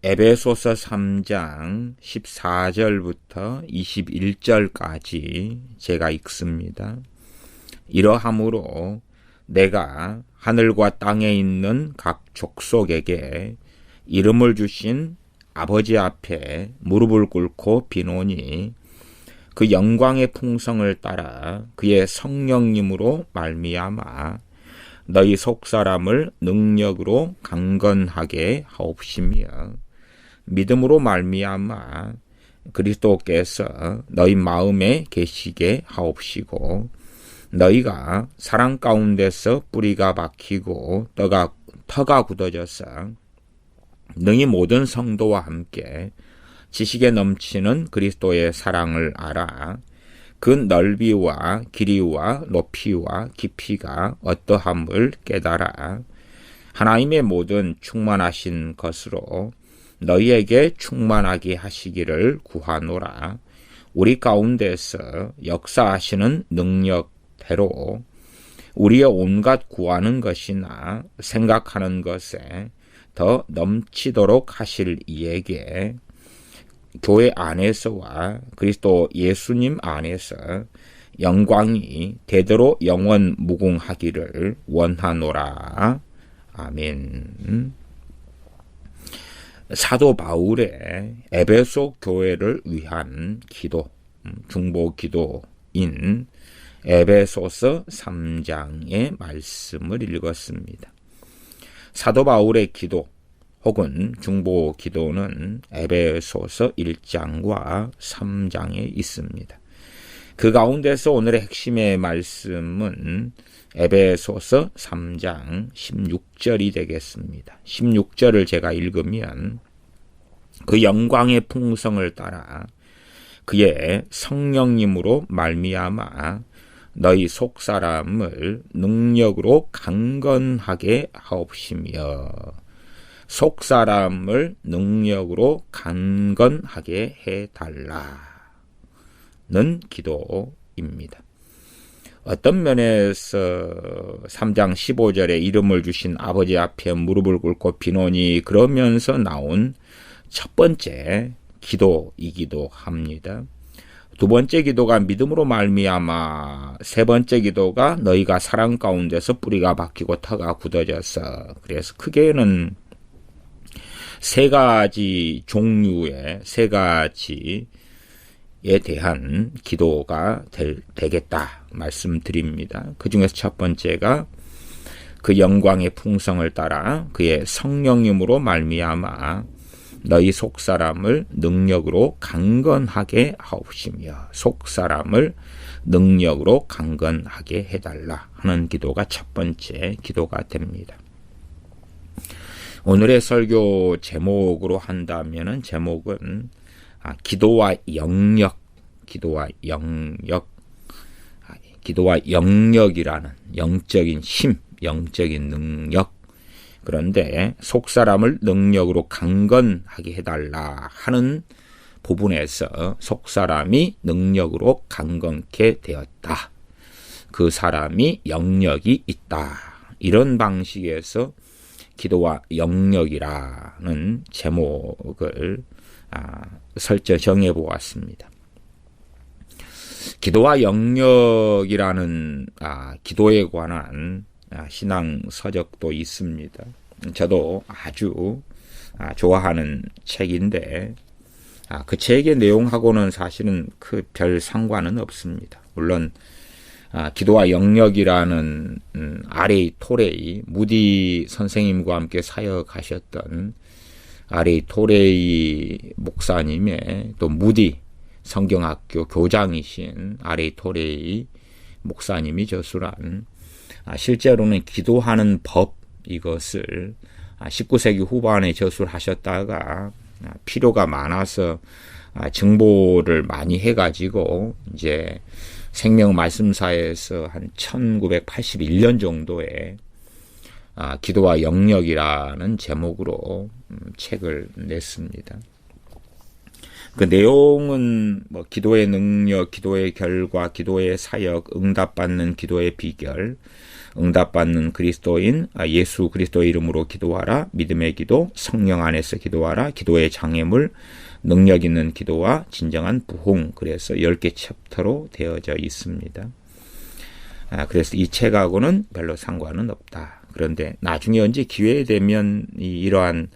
에베소서 3장 14절부터 21절까지 제가 읽습니다. 이러함으로 내가 하늘과 땅에 있는 각 족속에게 이름을 주신 아버지 앞에 무릎을 꿇고 비노니 그 영광의 풍성을 따라 그의 성령님으로 말미암아 너희 속사람을 능력으로 강건하게 하옵시며 믿음으로 말미암아 그리스도께서 너희 마음에 계시게 하옵시고 너희가 사랑 가운데서 뿌리가 박히고 터가 굳어져서 능히 모든 성도와 함께 지식에 넘치는 그리스도의 사랑을 알아 그 넓이와 길이와 높이와 깊이가 어떠함을 깨달아 하나님의 모든 충만하신 것으로 너희에게 충만하게 하시기를 구하노라. 우리 가운데서 역사하시는 능력대로 우리의 온갖 구하는 것이나 생각하는 것에 더 넘치도록 하실 이에게 교회 안에서와 그리스도 예수님 안에서 영광이 대대로 영원 무궁하기를 원하노라. 아멘. 사도 바울의 에베소 교회를 위한 기도, 중보 기도인 에베소서 3장의 말씀을 읽었습니다. 사도 바울의 기도 혹은 중보 기도는 에베소서 1장과 3장에 있습니다. 그 가운데서 오늘의 핵심의 말씀은 에베소서 3장 16절이 되겠습니다. 16절을 제가 읽으면 그 영광의 풍성을 따라 그의 성령님으로 말미암아 너희 속사람을 능력으로 강건하게 하옵시며 속사람을 능력으로 강건하게 해달라는 기도입니다. 어떤 면에서 3장 15절에 이름을 주신 아버지 앞에 무릎을 꿇고 비노니 그러면서 나온 첫 번째 기도이기도 합니다. 두 번째 기도가 믿음으로 말미암아, 세 번째 기도가 너희가 사랑 가운데서 뿌리가 박히고 터가 굳어져서, 그래서 크게는 세 가지 종류의 세 가지에 대한 기도가 되겠다 말씀드립니다. 그 중에서 첫 번째가 그 영광의 풍성을 따라 그의 성령님으로 말미암아 너희 속사람을 능력으로 강건하게 하옵시며 속사람을 능력으로 강건하게 해달라 하는 기도가 첫 번째 기도가 됩니다. 오늘의 설교 제목으로 한다면은 제목은 기도와 영역, 기도와 영역이라는 영적인 힘, 영적인 능력. 그런데 속사람을 능력으로 강건하게 해달라 하는 부분에서 속사람이 능력으로 강건케 되었다. 그 사람이 영역이 있다. 이런 방식에서 기도와 영역이라는 제목을 설정 보았습니다. 기도와 영역이라는 기도에 관한 신앙 서적도 있습니다. 저도 아주 좋아하는 책인데 그 책의 내용하고는 사실은 그 별 상관은 없습니다. 물론 기도와 영역이라는 R.A. 토레이, 무디 선생님과 함께 사역하셨던 R.A. 토레이 목사님의 또 무디 성경학교 교장이신 R.A. 토레이 목사님이 저술한 실제로는 기도하는 법, 이것을 19세기 후반에 저술하셨다가 필요가 많아서 증보를 많이 해가지고 이제 생명 말씀사에서 한 1981년 정도에 기도와 영역이라는 제목으로 책을 냈습니다. 그 내용은 뭐 기도의 능력, 기도의 결과, 기도의 사역, 응답받는 기도의 비결, 응답받는 그리스도인, 예수 그리스도의 이름으로 기도하라, 믿음의 기도, 성령 안에서 기도하라, 기도의 장애물, 능력 있는 기도와 진정한 부흥. 그래서 10개 챕터로 되어져 있습니다. 그래서 이 책하고는 별로 상관은 없다. 그런데 나중에 언제 기회 되면 이러한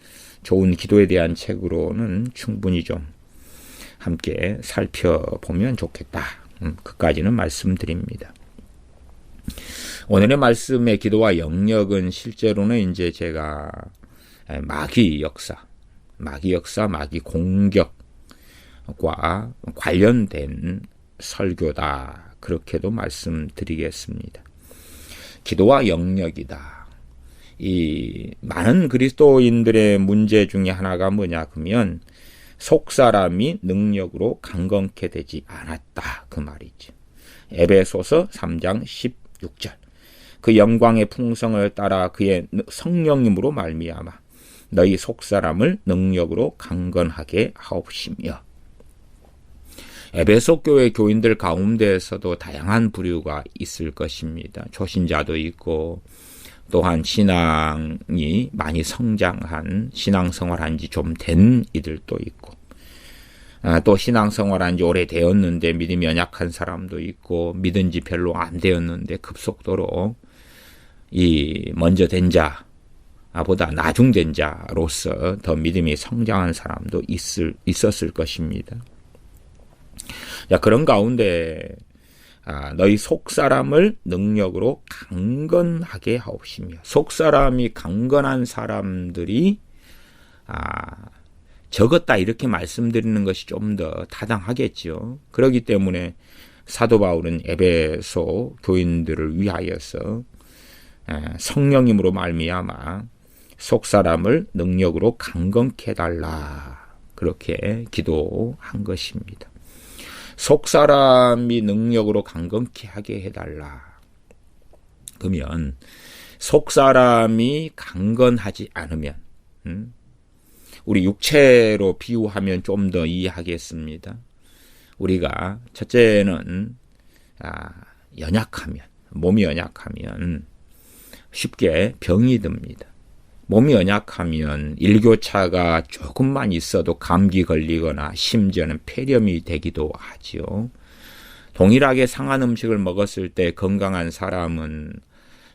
좋은 기도에 대한 책으로는 충분히 좀 함께 살펴보면 좋겠다. 그까지는 말씀드립니다. 오늘의 말씀의 기도와 영역은 실제로는 이제 제가 마귀 역사, 마귀 공격과 관련된 설교다. 그렇게도 말씀드리겠습니다. 기도와 영역이다. 이 많은 그리스도인들의 문제 중에 하나가 뭐냐 그러면 속사람이 능력으로 강건케 되지 않았다. 그 말이죠. 에베소서 3장 16절. 그 영광의 풍성을 따라 그의 성령님으로 말미암아 너희 속사람을 능력으로 강건하게 하옵시며. 에베소 교회 교인들 가운데에서도 다양한 부류가 있을 것입니다. 초신자도 있고 또한 신앙이 많이 성장한 신앙생활한 지 좀 된 이들도 있고 또 신앙생활한 지 오래되었는데 믿음이 연약한 사람도 있고 믿은 지 별로 안 되었는데 급속도로 이 먼저 된 자보다 나중된 자로서 더 믿음이 성장한 사람도 있었을 것입니다. 자, 그런 가운데 너희 속사람을 능력으로 강건하게 하옵시며. 속사람이 강건한 사람들이 적었다 이렇게 말씀드리는 것이 좀 더 타당하겠죠. 그렇기 때문에 사도 바울은 에베소 교인들을 위하여서 성령님으로 말미암아 속사람을 능력으로 강건케 해달라 그렇게 기도한 것입니다. 속사람이 능력으로 강건케 하게 해달라. 그러면 속사람이 강건하지 않으면 우리 육체로 비유하면 좀 더 이해하겠습니다. 우리가 첫째는 몸이 연약하면 쉽게 병이 듭니다. 몸이 연약하면 일교차가 조금만 있어도 감기 걸리거나 심지어는 폐렴이 되기도 하지요. 동일하게 상한 음식을 먹었을 때 건강한 사람은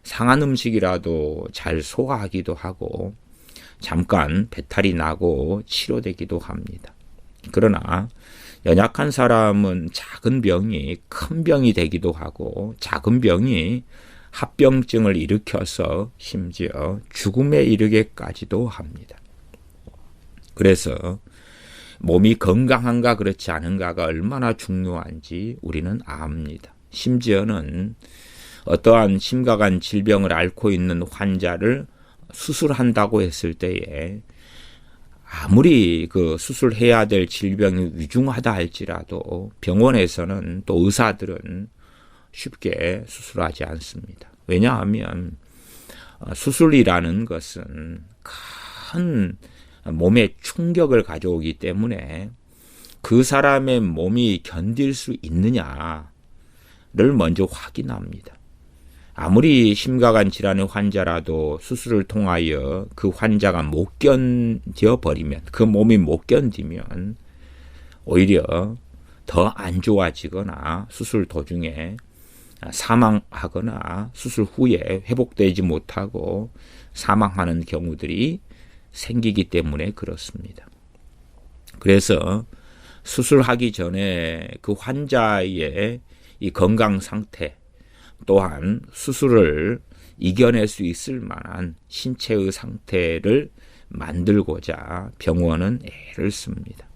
상한 음식이라도 잘 소화하기도 하고 잠깐 배탈이 나고 치료되기도 합니다. 그러나 연약한 사람은 작은 병이 큰 병이 되기도 하고 작은 병이 합병증을 일으켜서 심지어 죽음에 이르게까지도 합니다. 그래서 몸이 건강한가 그렇지 않은가가 얼마나 중요한지 우리는 압니다. 심지어는 어떠한 심각한 질병을 앓고 있는 환자를 수술한다고 했을 때에 아무리 그 수술해야 될 질병이 위중하다 할지라도 병원에서는 또 의사들은 쉽게 수술하지 않습니다. 왜냐하면 수술이라는 것은 큰 몸에 충격을 가져오기 때문에 그 사람의 몸이 견딜 수 있느냐를 먼저 확인합니다. 아무리 심각한 질환의 환자라도 수술을 통하여 그 환자가 못 견뎌버리면, 그 몸이 못 견디면 오히려 더 안 좋아지거나 수술 도중에 사망하거나 수술 후에 회복되지 못하고 사망하는 경우들이 생기기 때문에 그렇습니다. 그래서 수술하기 전에 그 환자의 이 건강 상태 또한 수술을 이겨낼 수 있을 만한 신체의 상태를 만들고자 병원은 애를 씁니다.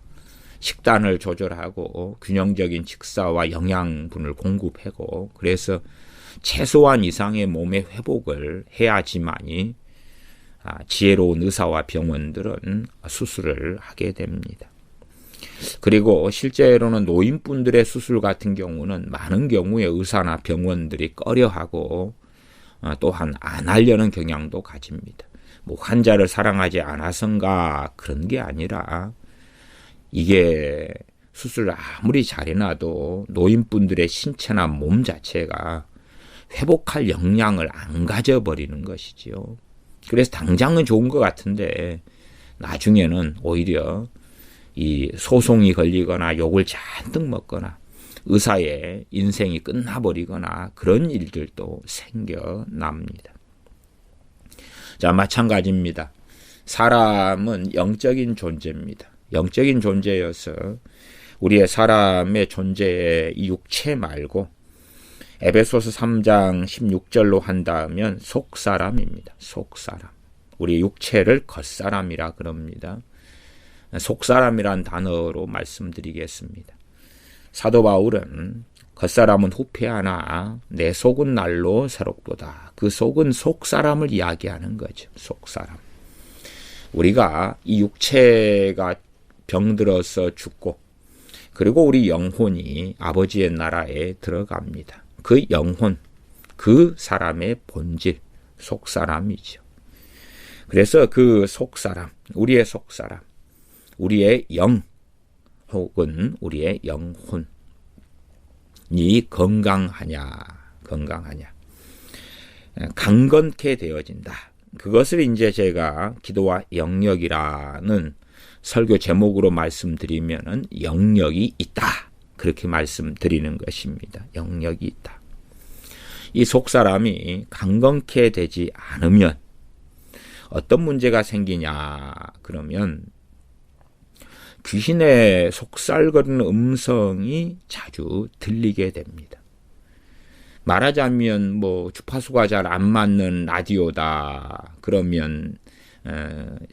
식단을 조절하고 균형적인 식사와 영양분을 공급하고 그래서 최소한 이상의 몸의 회복을 해야지만이 지혜로운 의사와 병원들은 수술을 하게 됩니다. 그리고 실제로는 노인분들의 수술 같은 경우는 많은 경우에 의사나 병원들이 꺼려하고 또한 안 하려는 경향도 가집니다. 뭐 환자를 사랑하지 않아서인가 그런 게 아니라 이게 수술을 아무리 잘해놔도 노인분들의 신체나 몸 자체가 회복할 역량을 안 가져버리는 것이지요. 그래서 당장은 좋은 것 같은데 나중에는 오히려 이 소송이 걸리거나 욕을 잔뜩 먹거나 의사의 인생이 끝나버리거나 그런 일들도 생겨납니다. 자, 마찬가지입니다. 사람은 영적인 존재입니다. 영적인 존재여서 우리의 사람의 존재의 이 육체 말고 에베소서 3장 16절로 한다면 속사람입니다. 속사람. 우리 육체를 겉사람이라 그럽니다. 속사람이란 단어로 말씀드리겠습니다. 사도 바울은 겉사람은 후패하나 내 속은 날로 새롭도다. 그 속은 속사람을 이야기하는 거죠. 속사람. 우리가 이 육체가 병들어서 죽고 그리고 우리 영혼이 아버지의 나라에 들어갑니다. 그 영혼, 그 사람의 본질, 속사람이죠. 그래서 그 속사람, 우리의 속사람, 우리의 영 혹은 우리의 영혼이 건강하냐, 강건케 되어진다. 그것을 이제 제가 기도와 영역이라는 설교 제목으로 말씀드리면은 영역이 있다. 그렇게 말씀드리는 것입니다. 영역이 있다. 이 속사람이 강건케 되지 않으면 어떤 문제가 생기냐 그러면 귀신의 속살거리는 음성이 자주 들리게 됩니다. 말하자면 주파수가 잘 안 맞는 라디오다 그러면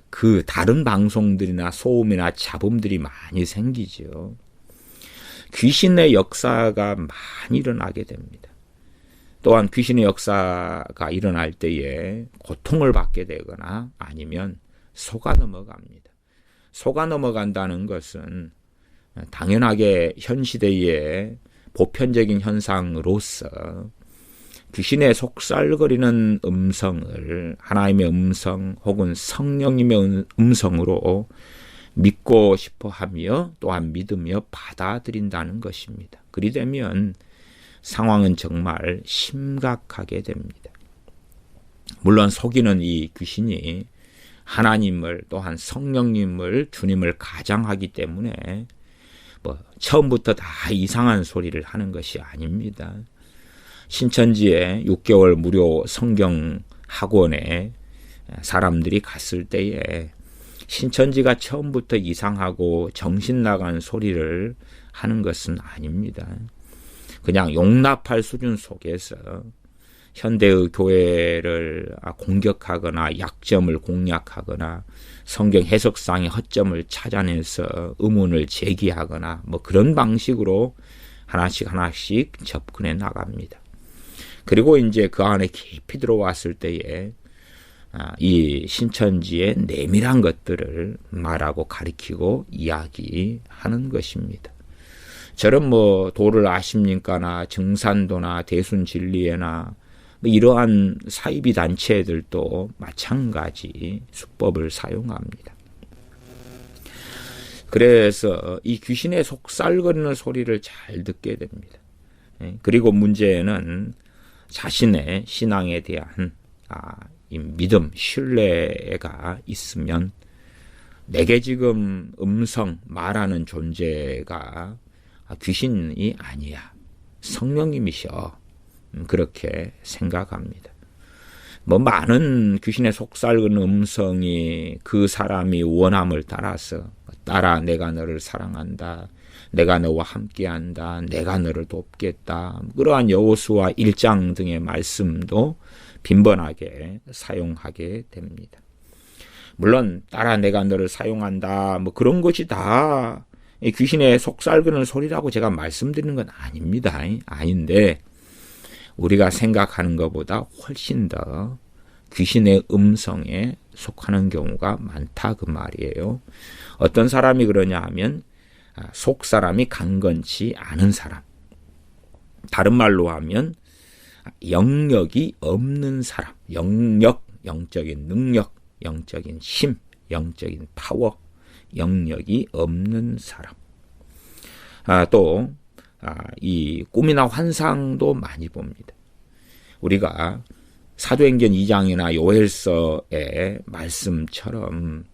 그 다른 방송들이나 소음이나 잡음들이 많이 생기죠. 귀신의 역사가 많이 일어나게 됩니다. 또한 귀신의 역사가 일어날 때에 고통을 받게 되거나 아니면 속아 넘어갑니다. 속아 넘어간다는 것은 당연하게 현 시대의 보편적인 현상으로서 귀신의 속살거리는 음성을 하나님의 음성 혹은 성령님의 음성으로 믿고 싶어 하며 또한 믿으며 받아들인다는 것입니다. 그리 되면 상황은 정말 심각하게 됩니다. 물론 속이는 이 귀신이 하나님을 또한 성령님을 주님을 가장하기 때문에 처음부터 다 이상한 소리를 하는 것이 아닙니다. 신천지에 6개월 무료 성경 학원에 사람들이 갔을 때에 신천지가 처음부터 이상하고 정신 나간 소리를 하는 것은 아닙니다. 그냥 용납할 수준 속에서 현대의 교회를 공격하거나 약점을 공략하거나 성경 해석상의 허점을 찾아내서 의문을 제기하거나 그런 방식으로 하나씩 접근해 나갑니다. 그리고 이제 그 안에 깊이 들어왔을 때에 이 신천지의 내밀한 것들을 말하고 가리키고 이야기하는 것입니다. 저런 도를 아십니까나 증산도나 대순진리회나 이러한 사이비 단체들도 마찬가지 수법을 사용합니다. 그래서 이 귀신의 속살거리는 소리를 잘 듣게 됩니다. 그리고 문제는 자신의 신앙에 대한 이 믿음, 신뢰가 있으면 내게 지금 말하는 존재가 귀신이 아니야. 성령님이셔. 그렇게 생각합니다. 많은 귀신의 속삭이는 음성이 그 사람이 원함을 따라서 따라 내가 너를 사랑한다. 내가 너와 함께한다. 내가 너를 돕겠다. 그러한 여호수아 1장 등의 말씀도 빈번하게 사용하게 됩니다. 물론 따라 내가 너를 사용한다. 그런 것이 다 귀신의 속삭이는 소리라고 제가 말씀드리는 건 아닙니다. 아닌데 우리가 생각하는 것보다 훨씬 더 귀신의 음성에 속하는 경우가 많다 그 말이에요. 어떤 사람이 그러냐 하면 속 사람이 강건치 않은 사람. 다른 말로 하면 영역이 없는 사람. 영적, 영적인 능력, 영적인 힘, 영적인 파워 영역이 없는 사람. 또 이 꿈이나 환상도 많이 봅니다. 우리가 사도행전 2장이나 요엘서의 말씀처럼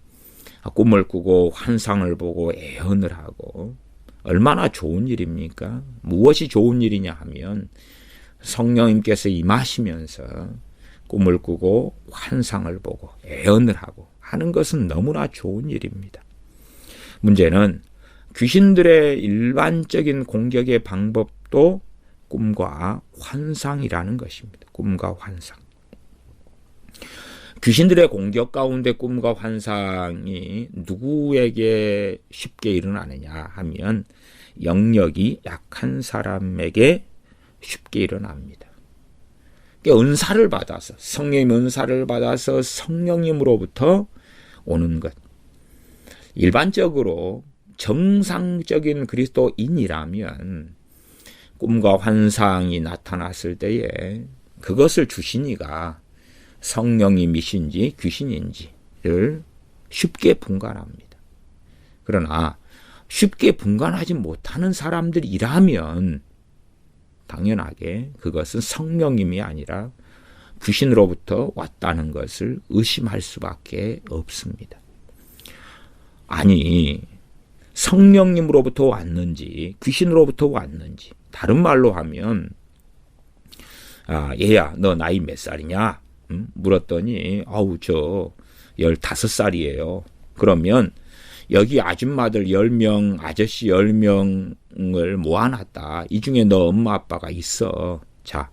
꿈을 꾸고 환상을 보고 애언을 하고 얼마나 좋은 일입니까? 무엇이 좋은 일이냐 하면 성령님께서 임하시면서 꿈을 꾸고 환상을 보고 애언을 하고 하는 것은 너무나 좋은 일입니다. 문제는 귀신들의 일반적인 공격의 방법도 꿈과 환상이라는 것입니다. 꿈과 환상. 귀신들의 공격 가운데 꿈과 환상이 누구에게 쉽게 일어나느냐 하면 영역이 약한 사람에게 쉽게 일어납니다. 은사를 받아서, 성령님 은사를 받아서 성령님으로부터 오는 것. 일반적으로 정상적인 그리스도인이라면 꿈과 환상이 나타났을 때에 그것을 주시니가 성령님이신지 귀신인지를 쉽게 분간합니다. 그러나 쉽게 분간하지 못하는 사람들이라면 당연하게 그것은 성령님이 아니라 귀신으로부터 왔다는 것을 의심할 수밖에 없습니다. 아니, 성령님으로부터 왔는지 귀신으로부터 왔는지, 다른 말로 하면 얘야 너 나이 몇 살이냐? 물었더니 저 15살이에요. 그러면 여기 아줌마들 10명, 아저씨 10명을 모아놨다. 이 중에 너 엄마 아빠가 있어. 자,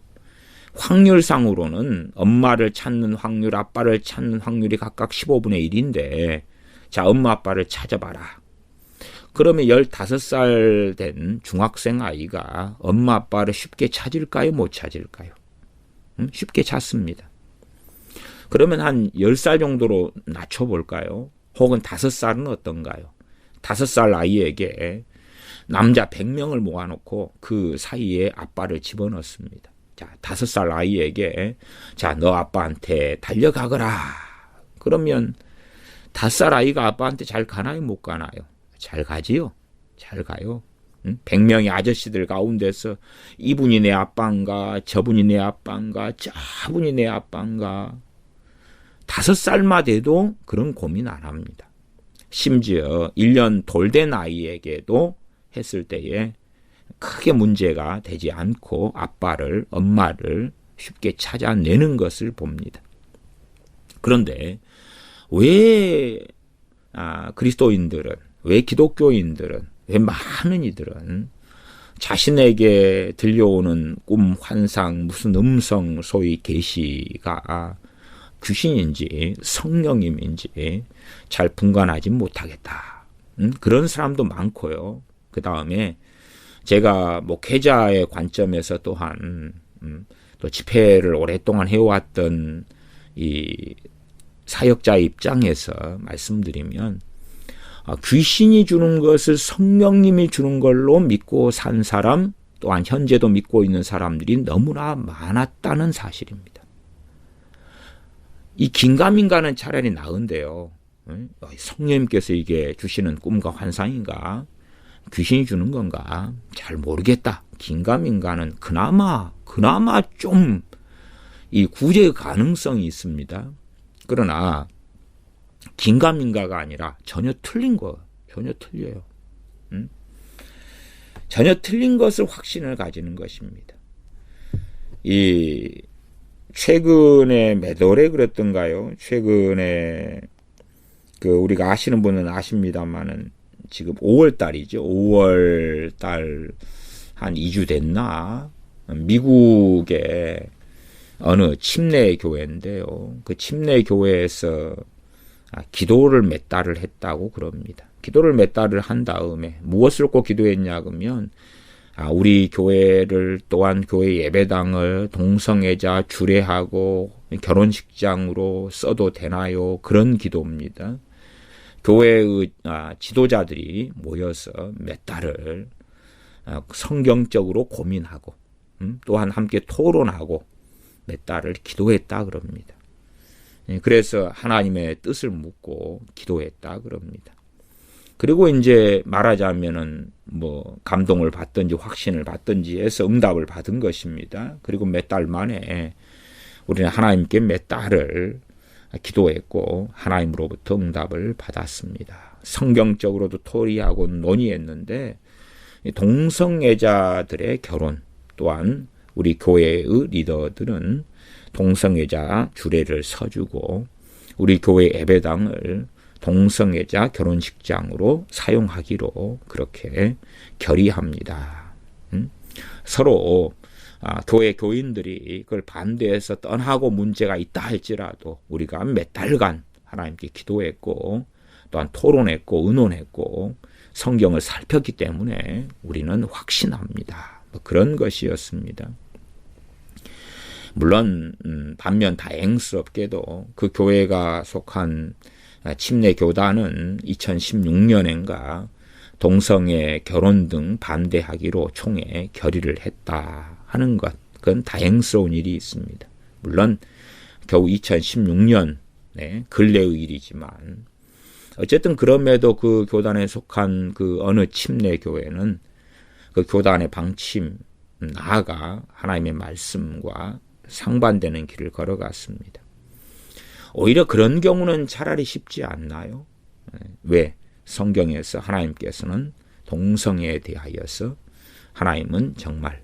확률상으로는 엄마를 찾는 확률, 아빠를 찾는 확률이 각각 15분의 1인데 자, 엄마 아빠를 찾아봐라. 그러면 15살 된 중학생 아이가 엄마 아빠를 쉽게 찾을까요? 못 찾을까요? 쉽게 찾습니다. 그러면 한 10살 정도로 낮춰볼까요? 혹은 5살은 어떤가요? 5살 아이에게 남자 100명을 모아놓고 그 사이에 아빠를 집어넣습니다. 자, 5살 아이에게 자, 너 아빠한테 달려가거라. 그러면 5살 아이가 아빠한테 잘 가나요? 못 가나요? 잘 가지요? 잘 가요. 100명의 아저씨들 가운데서 이분이 내 아빠인가, 저분이 내 아빠인가, 저분이 내 아빠인가. 5살만 돼도 그런 고민 안 합니다. 심지어 1년 돌 된 아이에게도 했을 때에 크게 문제가 되지 않고 아빠를, 엄마를 쉽게 찾아내는 것을 봅니다. 그런데 왜 그리스도인들은, 왜 기독교인들은, 왜 많은 이들은 자신에게 들려오는 꿈, 환상, 무슨 음성, 소위 계시가 귀신인지 성령님인지 잘 분간하지 못하겠다. 그런 사람도 많고요. 그 다음에 제가 목회자의 관점에서 또한 또 집회를 오랫동안 해왔던 이 사역자의 입장에서 말씀드리면 귀신이 주는 것을 성령님이 주는 걸로 믿고 산 사람, 또한 현재도 믿고 있는 사람들이 너무나 많았다는 사실입니다. 이 긴가민가는 차라리 나은데요. 성령님께서 이게 주시는 꿈과 환상인가? 귀신이 주는 건가? 잘 모르겠다. 긴가민가는 그나마 좀 이 구제 가능성이 있습니다. 그러나 긴가민가가 아니라 전혀 틀린 거, 전혀 틀려요. 전혀 틀린 것을 확신을 가지는 것입니다. 이 최근에 몇 월에 그랬던가요? 최근에 우리가 아시는 분은 아십니다만은 지금 5월 달이죠. 5월 달 한 2주 됐나? 미국의 어느 침례 교회인데요. 그 침례 교회에서 기도를 몇 달을 했다고 그럽니다. 기도를 몇 달을 한 다음에 무엇을 꼭 기도했냐 그러면 우리 교회를 또한 교회 예배당을 동성애자 주례하고 결혼식장으로 써도 되나요? 그런 기도입니다. 교회의 지도자들이 모여서 몇 달을 성경적으로 고민하고 또한 함께 토론하고 몇 달을 기도했다 그럽니다. 그래서 하나님의 뜻을 묻고 기도했다 그럽니다. 그리고 이제 말하자면은 뭐 감동을 받든지 확신을 받든지 해서 응답을 받은 것입니다. 그리고 몇 달 만에 우리는 하나님께 몇 달을 기도했고 하나님으로부터 응답을 받았습니다. 성경적으로도 토의하고 논의했는데 동성애자들의 결혼 또한 우리 교회의 리더들은 동성애자 주례를 서주고 우리 교회 예배당을 동성애자 결혼식장으로 사용하기로 그렇게 결의합니다. 서로 교회 교인들이 그걸 반대해서 떠나고 문제가 있다 할지라도 우리가 몇 달간 하나님께 기도했고 또한 토론했고 의논했고 성경을 살폈기 때문에 우리는 확신합니다. 그런 것이었습니다. 물론 반면 다행스럽게도 그 교회가 속한 침례 교단은 2016년인가 동성애 결혼 등 반대하기로 총회 결의를 했다 하는 것, 그건 다행스러운 일이 있습니다. 물론 겨우 2016년 근래의 일이지만 어쨌든 그럼에도 그 교단에 속한 그 어느 침례 교회는 그 교단의 방침, 나아가 하나님의 말씀과 상반되는 길을 걸어갔습니다. 오히려 그런 경우는 차라리 쉽지 않나요? 왜? 성경에서 하나님께서는 동성애에 대하여서 하나님은 정말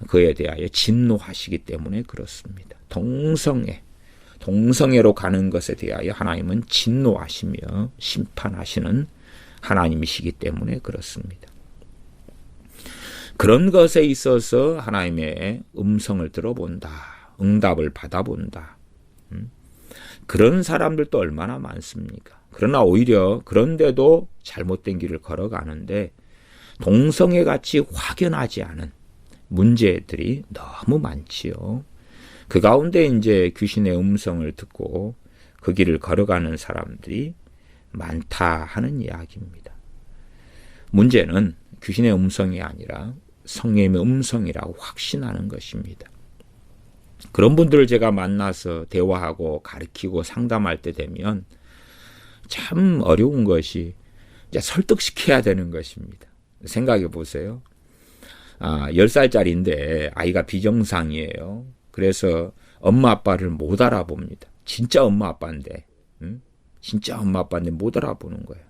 그에 대하여 진노하시기 때문에 그렇습니다. 동성애로 가는 것에 대하여 하나님은 진노하시며 심판하시는 하나님이시기 때문에 그렇습니다. 그런 것에 있어서 하나님의 음성을 들어본다. 응답을 받아본다. 그런 사람들도 얼마나 많습니까? 그러나 오히려 그런데도 잘못된 길을 걸어가는데 동성애 같이 확연하지 않은 문제들이 너무 많지요. 그 가운데 이제 귀신의 음성을 듣고 그 길을 걸어가는 사람들이 많다 하는 이야기입니다. 문제는 귀신의 음성이 아니라 성령의 음성이라고 확신하는 것입니다. 그런 분들을 제가 만나서 대화하고 가르치고 상담할 때 되면 참 어려운 것이 이제 설득시켜야 되는 것입니다. 생각해 보세요. 10살짜리인데 아이가 비정상이에요. 그래서 엄마 아빠를 못 알아봅니다. 진짜 엄마 아빠인데 못 알아보는 거예요.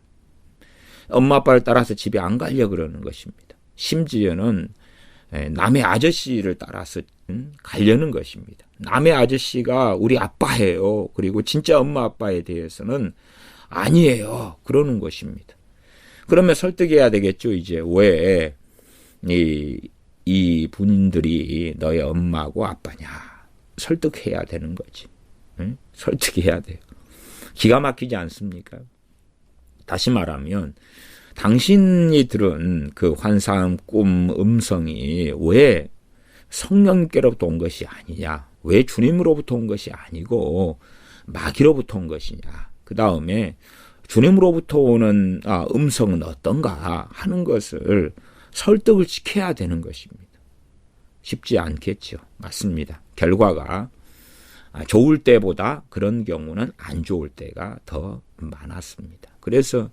엄마 아빠를 따라서 집에 안 가려고 그러는 것입니다. 심지어는 남의 아저씨를 따라서 가려는 것입니다. 남의 아저씨가 우리 아빠예요. 그리고 진짜 엄마 아빠에 대해서는 아니에요. 그러는 것입니다. 그러면 설득해야 되겠죠. 이제 왜 이 분들이 너의 엄마고 아빠냐. 설득해야 되는 거지. 설득해야 돼요. 기가 막히지 않습니까? 다시 말하면 당신이 들은 그 환상, 꿈, 음성이 왜 성령께로부터 온 것이 아니냐? 왜 주님으로부터 온 것이 아니고 마귀로부터 온 것이냐? 그 다음에 주님으로부터 오는 음성은 어떤가 하는 것을 설득을 시켜야 되는 것입니다. 쉽지 않겠죠. 맞습니다. 결과가 좋을 때보다 그런 경우는 안 좋을 때가 더 많았습니다. 그래서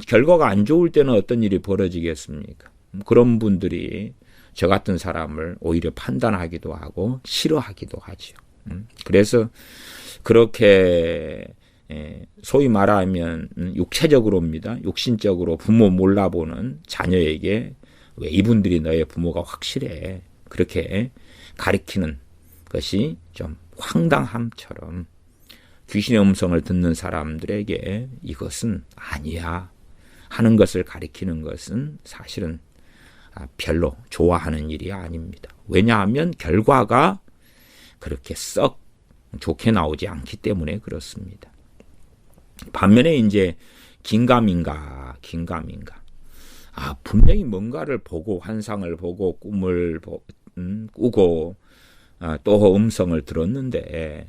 결과가 안 좋을 때는 어떤 일이 벌어지겠습니까? 그런 분들이 저 같은 사람을 오히려 판단하기도 하고 싫어하기도 하죠. 그래서 그렇게 소위 말하면 육체적으로입니다. 육신적으로 부모 몰라보는 자녀에게 왜 이분들이 너의 부모가 확실해. 그렇게 가리키는 것이 좀 황당함처럼 귀신의 음성을 듣는 사람들에게 이것은 아니야 하는 것을 가리키는 것은 사실은 별로 좋아하는 일이 아닙니다. 왜냐하면 결과가 그렇게 썩 좋게 나오지 않기 때문에 그렇습니다. 반면에 이제 긴가민가. 분명히 뭔가를 보고 환상을 보고 꿈을 꾸고 또 음성을 들었는데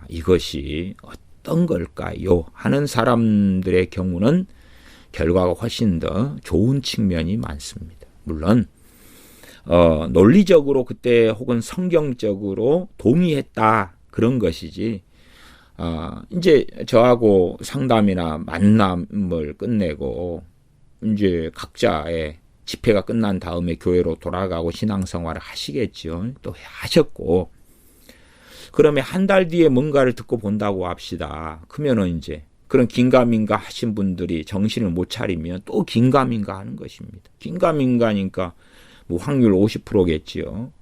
이것이 어떤 걸까요? 하는 사람들의 경우는 결과가 훨씬 더 좋은 측면이 많습니다. 물론 논리적으로 그때 혹은 성경적으로 동의했다 그런 것이지 이제 저하고 상담이나 만남을 끝내고 이제 각자의 집회가 끝난 다음에 교회로 돌아가고 신앙생활을 하시겠죠. 또 하셨고, 그러면 한 달 뒤에 뭔가를 듣고 본다고 합시다. 그러면은 이제 그런 긴가민가 하신 분들이 정신을 못 차리면 또 긴가민가 하는 것입니다. 긴가민가니까 뭐 확률 50%겠지요.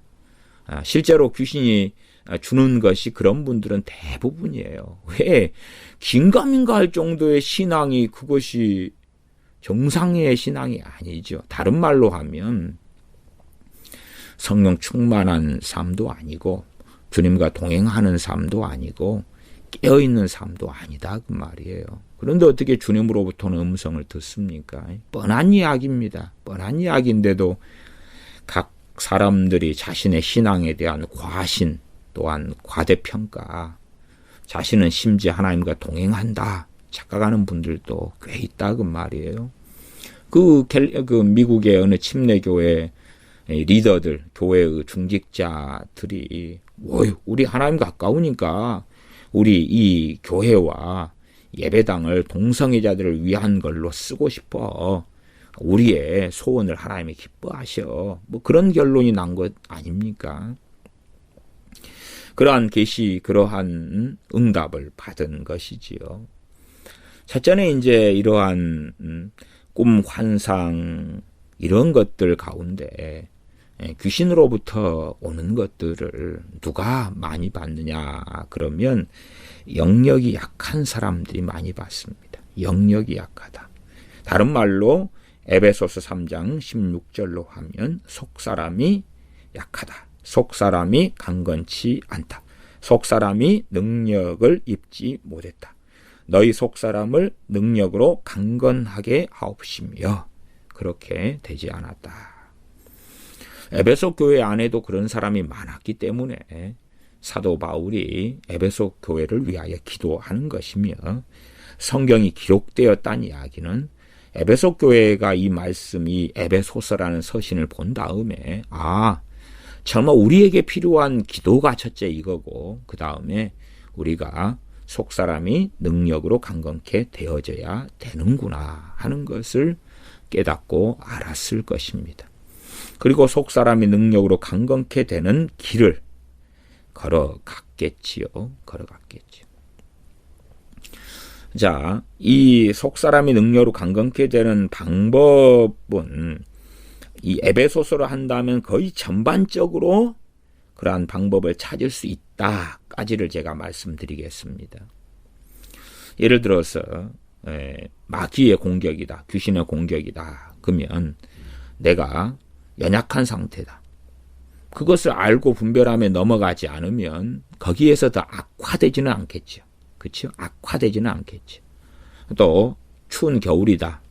실제로 귀신이 주는 것이 그런 분들은 대부분이에요. 왜? 긴가민가 할 정도의 신앙이 그것이 정상의 신앙이 아니죠. 다른 말로 하면 성령 충만한 삶도 아니고 주님과 동행하는 삶도 아니고 깨어있는 삶도 아니다 그 말이에요. 그런데 어떻게 주님으로부터는 음성을 듣습니까? 뻔한 이야기입니다. 뻔한 이야기인데도 각 사람들이 자신의 신앙에 대한 과신 또한 과대평가, 자신은 심지어 하나님과 동행한다 착각하는 분들도 꽤 있다 그 말이에요. 그 미국의 어느 침례교회 리더들, 교회의 중직자들이 우리 하나님 가까우니까 우리 이 교회와 예배당을 동성애자들을 위한 걸로 쓰고 싶어. 우리의 소원을 하나님이 기뻐하셔. 뭐 그런 결론이 난 것 아닙니까? 그러한 그러한 응답을 받은 것이지요. 첫째는 이제 이러한 꿈, 환상 이런 것들 가운데 귀신으로부터 오는 것들을 누가 많이 받느냐 그러면 영역이 약한 사람들이 많이 받습니다. 영역이 약하다. 다른 말로 에베소서 3장 16절로 하면 속사람이 약하다. 속사람이 강건치 않다. 속사람이 능력을 입지 못했다. 너희 속사람을 능력으로 강건하게 하옵시며 그렇게 되지 않았다. 에베소 교회 안에도 그런 사람이 많았기 때문에 사도 바울이 에베소 교회를 위하여 기도하는 것이며 성경이 기록되었다는 이야기는 에베소 교회가 이 말씀이 에베소서라는 서신을 본 다음에 정말 우리에게 필요한 기도가 첫째 이거고 그 다음에 우리가 속사람이 능력으로 강건케 되어져야 되는구나 하는 것을 깨닫고 알았을 것입니다. 그리고 속사람이 능력으로 강건케 되는 길을 걸어갔겠지요. 자, 이 속사람이 능력으로 강건케 되는 방법은 이 에베소서로 한다면 거의 전반적으로 그러한 방법을 찾을 수 있다까지를 제가 말씀드리겠습니다. 예를 들어서 마귀의 공격이다, 귀신의 공격이다. 그러면 내가 연약한 상태다. 그것을 알고 분별하며 넘어가지 않으면 거기에서 더 악화되지는 않겠죠. 그렇죠? 악화되지는 않겠죠. 또 추운 겨울이다.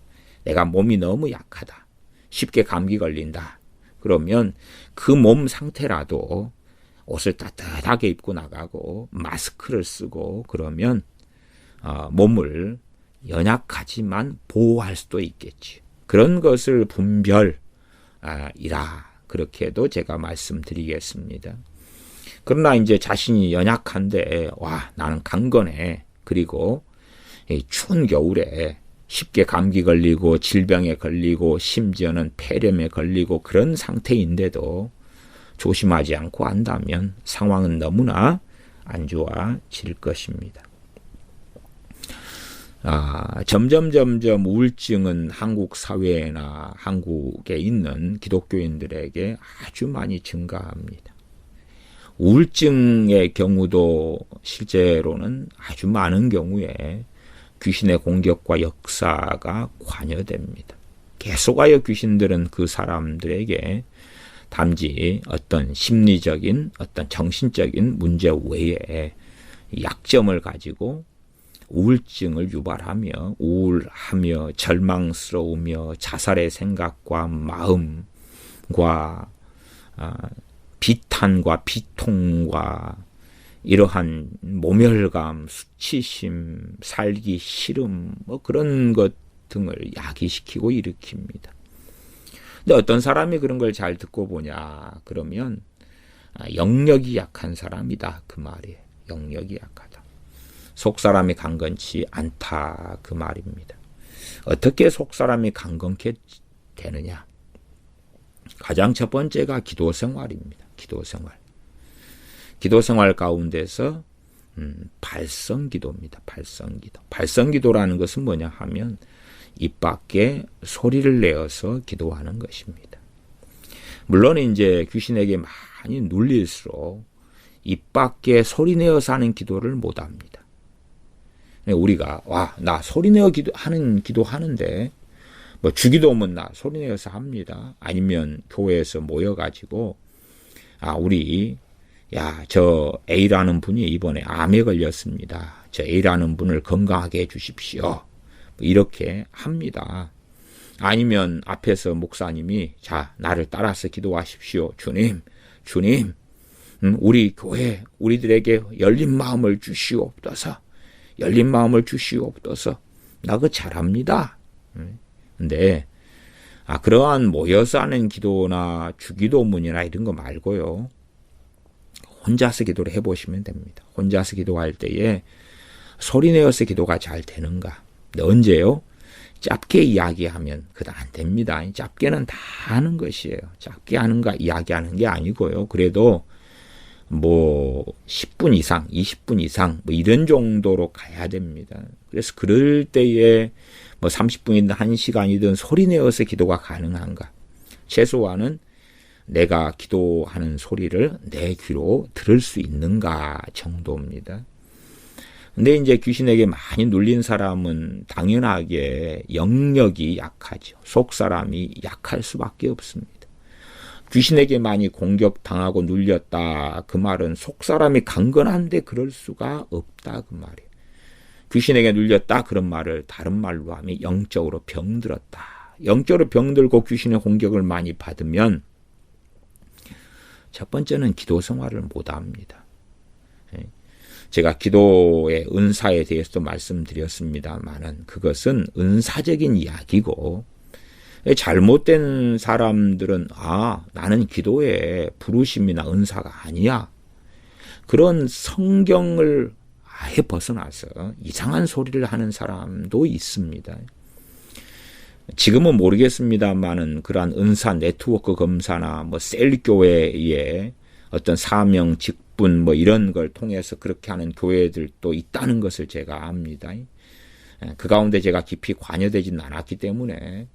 내가 몸이 너무 약하다. 쉽게 감기 걸린다. 그러면 그 몸 상태라도 옷을 따뜻하게 입고 나가고 마스크를 쓰고 그러면 몸을 연약하지만 보호할 수도 있겠지. 그런 것을 분별이라 그렇게도 제가 말씀드리겠습니다. 그러나 이제 자신이 연약한데 나는 강건해. 그리고 이 추운 겨울에 쉽게 감기 걸리고 질병에 걸리고 심지어는 폐렴에 걸리고 그런 상태인데도 조심하지 않고 한다면 상황은 너무나 안 좋아질 것입니다. 점점 우울증은 한국 사회나 한국에 있는 기독교인들에게 아주 많이 증가합니다. 우울증의 경우도 실제로는 아주 많은 경우에 귀신의 공격과 역사가 관여됩니다. 계속하여 귀신들은 그 사람들에게 단지 어떤 심리적인 어떤 정신적인 문제 외에 약점을 가지고 우울증을 유발하며 우울하며 절망스러우며 자살의 생각과 마음과 비탄과 비통과 이러한 모멸감, 수치심, 살기 싫음 그런 것 등을 야기시키고 일으킵니다. 근데 어떤 사람이 그런 걸 잘 듣고 보냐 그러면 영력이 약한 사람이다 그 말이에요. 영력이 약하다. 속사람이 강건치 않다 그 말입니다. 어떻게 속사람이 강건케 되느냐? 가장 첫 번째가 기도 생활입니다. 기도 생활. 기도 생활 가운데서 발성기도입니다. 발성기도. 발성기도라는 것은 뭐냐 하면 입 밖에 소리를 내어서 기도하는 것입니다. 물론 이제 귀신에게 많이 눌릴수록 입 밖에 소리 내어서 하는 기도를 못 합니다. 우리가 나 소리 내어 기도하는데 뭐 주기도면 나 소리 내어서 합니다. 아니면 교회에서 모여가지고 우리 저 A라는 분이 이번에 암에 걸렸습니다. 저 A라는 분을 건강하게 해주십시오. 이렇게 합니다. 아니면 앞에서 목사님이 나를 따라서 기도하십시오. 주님, 우리 교회 우리들에게 열린 마음을 주시옵소서. 열린 마음을 주시옵소서. 나 그거 잘합니다. 근데 그러한 모여서 하는 기도나 주기도문이나 이런 거 말고요. 혼자서 기도를 해보시면 됩니다. 혼자서 기도할 때에 소리 내어서 기도가 잘 되는가? 근데 언제요? 짧게 이야기하면 그건 안 됩니다. 짧게는 다 하는 것이에요. 짧게 하는가 이야기하는 게 아니고요. 그래도 10분 이상, 20분 이상 이런 정도로 가야 됩니다. 그래서 그럴 때에 30분이든 1시간이든 소리 내어서 기도가 가능한가? 최소한은 내가 기도하는 소리를 내 귀로 들을 수 있는가 정도입니다. 근데 이제 귀신에게 많이 눌린 사람은 당연하게 영역이 약하죠. 속 사람이 약할 수밖에 없습니다. 귀신에게 많이 공격당하고 눌렸다. 그 말은 속 사람이 강건한데 그럴 수가 없다. 그 말이에요. 귀신에게 눌렸다. 그런 말을 다른 말로 하면 영적으로 병들었다. 영적으로 병들고 귀신의 공격을 많이 받으면 첫 번째는 기도 생활을 못합니다. 제가 기도의 은사에 대해서도 말씀드렸습니다만은 그것은 은사적인 이야기고 잘못된 사람들은 나는 기도에 부르심이나 은사가 아니야. 그런 성경을 아예 벗어나서 이상한 소리를 하는 사람도 있습니다. 지금은 모르겠습니다만은 그러한 은사 네트워크 검사나 셀교회의 어떤 사명, 직분 이런 걸 통해서 그렇게 하는 교회들도 있다는 것을 제가 압니다. 그 가운데 제가 깊이 관여되진 않았기 때문에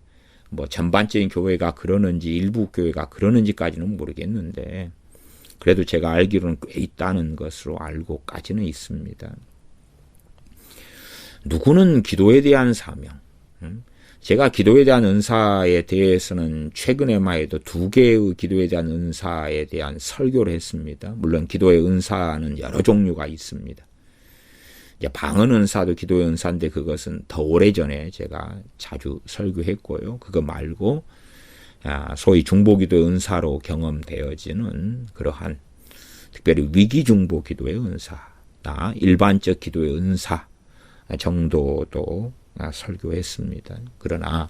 전반적인 교회가 그러는지 일부 교회가 그러는지까지는 모르겠는데 그래도 제가 알기로는 꽤 있다는 것으로 알고까지는 있습니다. 누구는 기도에 대한 사명, 제가 기도에 대한 은사에 대해서는 최근에만 해도 2개의 기도에 대한 은사에 대한 설교를 했습니다. 물론 기도의 은사는 여러 종류가 있습니다. 이제 방언 은사도 기도의 은사인데 그것은 더 오래전에 제가 자주 설교했고요. 그거 말고 소위 중보기도의 은사로 경험되어지는 그러한 특별히 위기중보 기도의 은사나 일반적 기도의 은사 정도도 설교했습니다. 그러나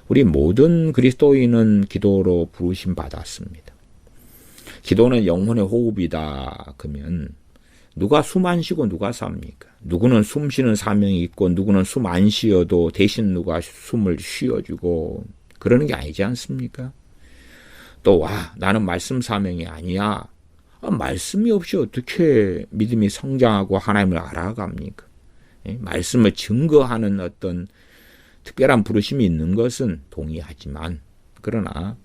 우리 모든 그리스도인은 기도로 부르심 받았습니다. 기도는 영혼의 호흡이다. 그러면 누가 숨 안 쉬고 누가 삽니까? 누구는 숨 쉬는 사명이 있고 누구는 숨 안 쉬어도 대신 누가 숨을 쉬어주고 그러는 게 아니지 않습니까? 또 나는 말씀 사명이 아니야. 말씀이 없이 어떻게 믿음이 성장하고 하나님을 알아갑니까? 말씀을 증거하는 어떤 특별한 부르심이 있는 것은 동의하지만 그러나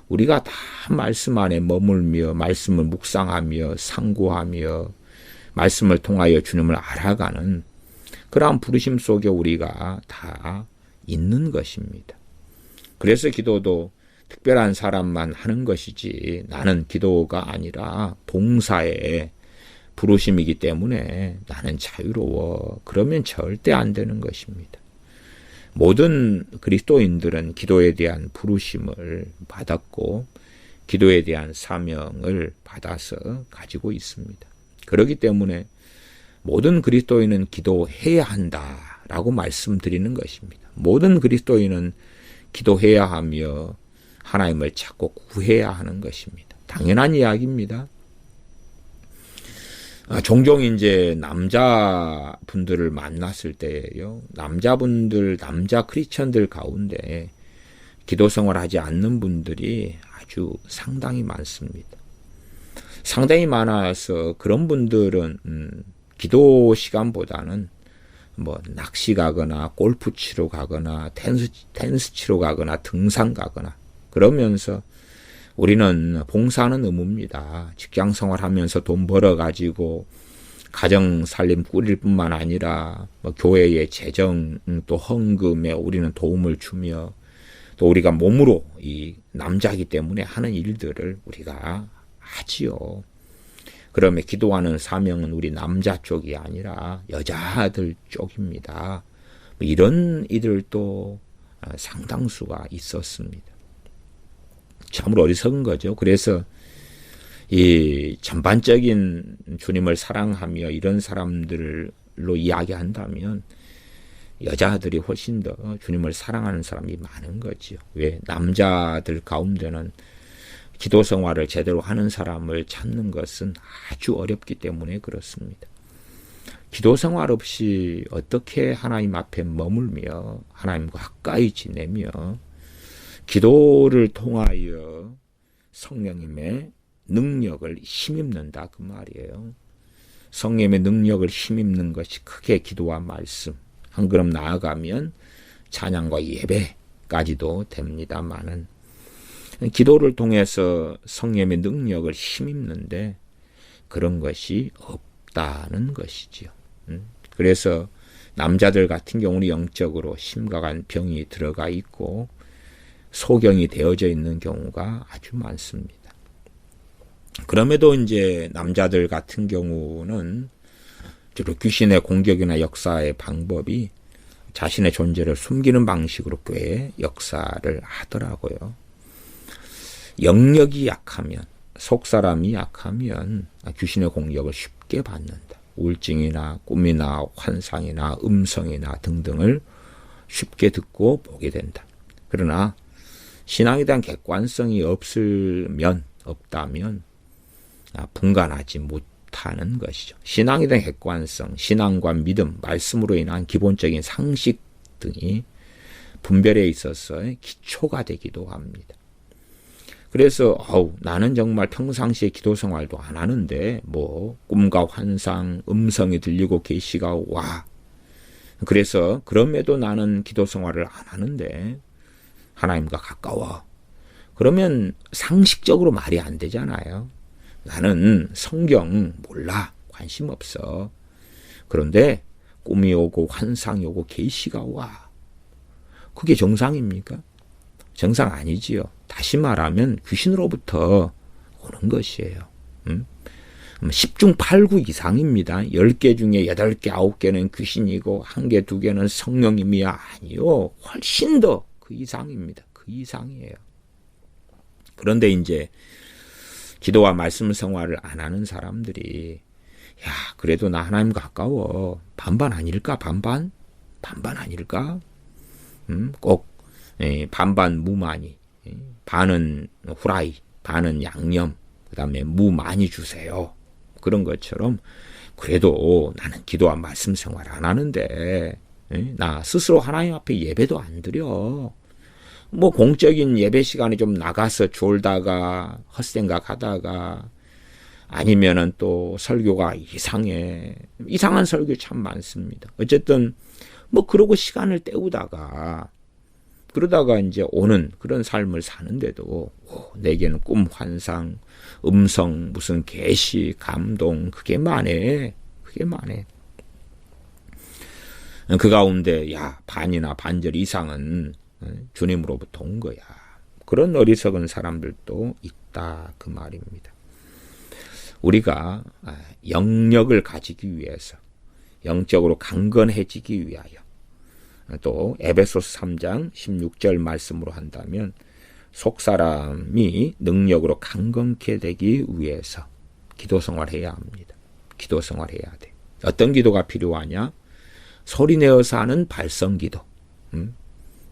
우리가 다 말씀 안에 머물며 말씀을 묵상하며 상고하며 말씀을 통하여 주님을 알아가는 그러한 부르심 속에 우리가 다 있는 것입니다. 그래서 기도도 특별한 사람만 하는 것이지 나는 기도가 아니라 봉사의 부르심이기 때문에 나는 자유로워. 그러면 절대 안 되는 것입니다. 모든 그리스도인들은 기도에 대한 부르심을 받았고 기도에 대한 사명을 받아서 가지고 있습니다. 그렇기 때문에 모든 그리스도인은 기도해야 한다라고 말씀드리는 것입니다. 모든 그리스도인은 기도해야 하며 하나님을 찾고 구해야 하는 것입니다. 당연한 이야기입니다. 종종 이제 남자분들을 만났을 때예요. 남자 크리스천들 가운데 기도 생활하지 않는 분들이 아주 상당히 많습니다. 상당히 많아서 그런 분들은 기도 시간보다는 뭐 낚시 가거나 골프 치러 가거나 테니스 치러 가거나 등산 가거나 그러면서 우리는 봉사하는 의무입니다. 직장 생활하면서 돈 벌어 가지고 가정 살림 꾸릴 뿐만 아니라 뭐 교회의 재정 또 헌금에 우리는 도움을 주며 또 우리가 몸으로 이 남자이기 때문에 하는 일들을 우리가 하지요. 그러면 기도하는 사명은 우리 남자 쪽이 아니라 여자들 쪽입니다. 이런 이들도 상당수가 있었습니다. 참으로 어리석은 거죠. 그래서 이 전반적인 주님을 사랑하며 이런 사람들로 이야기한다면 여자들이 훨씬 더 주님을 사랑하는 사람이 많은 거죠. 왜? 남자들 가운데는 기도 생활을 제대로 하는 사람을 찾는 것은 아주 어렵기 때문에 그렇습니다. 기도 생활 없이 어떻게 하나님 앞에 머물며 하나님과 가까이 지내며 기도를 통하여 성령님의 능력을 힘입는다 그 말이에요. 성령님의 능력을 힘입는 것이 크게 기도와 말씀, 한 걸음 나아가면 찬양과 예배까지도 됩니다마는 기도를 통해서 성령의 능력을 힘입는데 그런 것이 없다는 것이지요. 그래서 남자들 같은 경우는 영적으로 심각한 병이 들어가 있고 소경이 되어져 있는 경우가 아주 많습니다. 그럼에도 이제 남자들 같은 경우는 주로 귀신의 공격이나 역사의 방법이 자신의 존재를 숨기는 방식으로 꽤 역사를 하더라고요. 영역이 약하면, 속사람이 약하면 귀신의 공격을 쉽게 받는다. 우울증이나 꿈이나 환상이나 음성이나 등등을 쉽게 듣고 보게 된다. 그러나 신앙에 대한 객관성이 없다면 분간하지 못하는 것이죠. 신앙에 대한 객관성, 신앙과 믿음, 말씀으로 인한 기본적인 상식 등이 분별에 있어서의 기초가 되기도 합니다. 그래서 나는 정말 평상시에 기도 생활도 안 하는데 뭐 꿈과 환상, 음성이 들리고 계시가 와. 그래서 그럼에도 나는 기도 생활을 안 하는데 하나님과 가까워. 그러면 상식적으로 말이 안 되잖아요. 나는 성경 몰라. 관심 없어. 그런데 꿈이 오고 환상이 오고 계시가 와. 그게 정상입니까? 정상 아니지요. 다시 말하면 귀신으로부터 오는 것이에요. 10중 8구 이상입니다. 10개 중에 8개, 9개는 귀신이고 1개, 2개는 성령님이야. 아니요. 훨씬 더 그 이상입니다. 그 이상이에요. 그런데 이제 기도와 말씀 생활을 안 하는 사람들이 그래도 나 하나님 가까워. 반반 아닐까? 반반 아닐까? 꼭 반반 무 많이, 반은 후라이, 반은 양념, 그 다음에 무 많이 주세요. 그런 것처럼 그래도 나는 기도와 말씀 생활 안 하는데 나 스스로 하나님 앞에 예배도 안 드려. 뭐 공적인 예배 시간에 좀 나가서 졸다가 헛생각 하다가 아니면은 또 설교가 이상한 설교 참 많습니다. 어쨌든 뭐 그러고 시간을 때우다가 그러다가 이제 오는 그런 삶을 사는데도 내게는 꿈, 환상, 음성, 무슨 계시, 감동 그게 많네. 그 가운데 반이나 반절 이상은 주님으로부터 온 거야. 그런 어리석은 사람들도 있다 그 말입니다. 우리가 영역을 가지기 위해서 영적으로 강건해지기 위하여 또 에베소서 3장 16절 말씀으로 한다면 속사람이 능력으로 강건케 되기 위해서 기도 생활해야 합니다. 기도 생활해야 돼. 어떤 기도가 필요하냐? 소리내어서 하는 발성기도.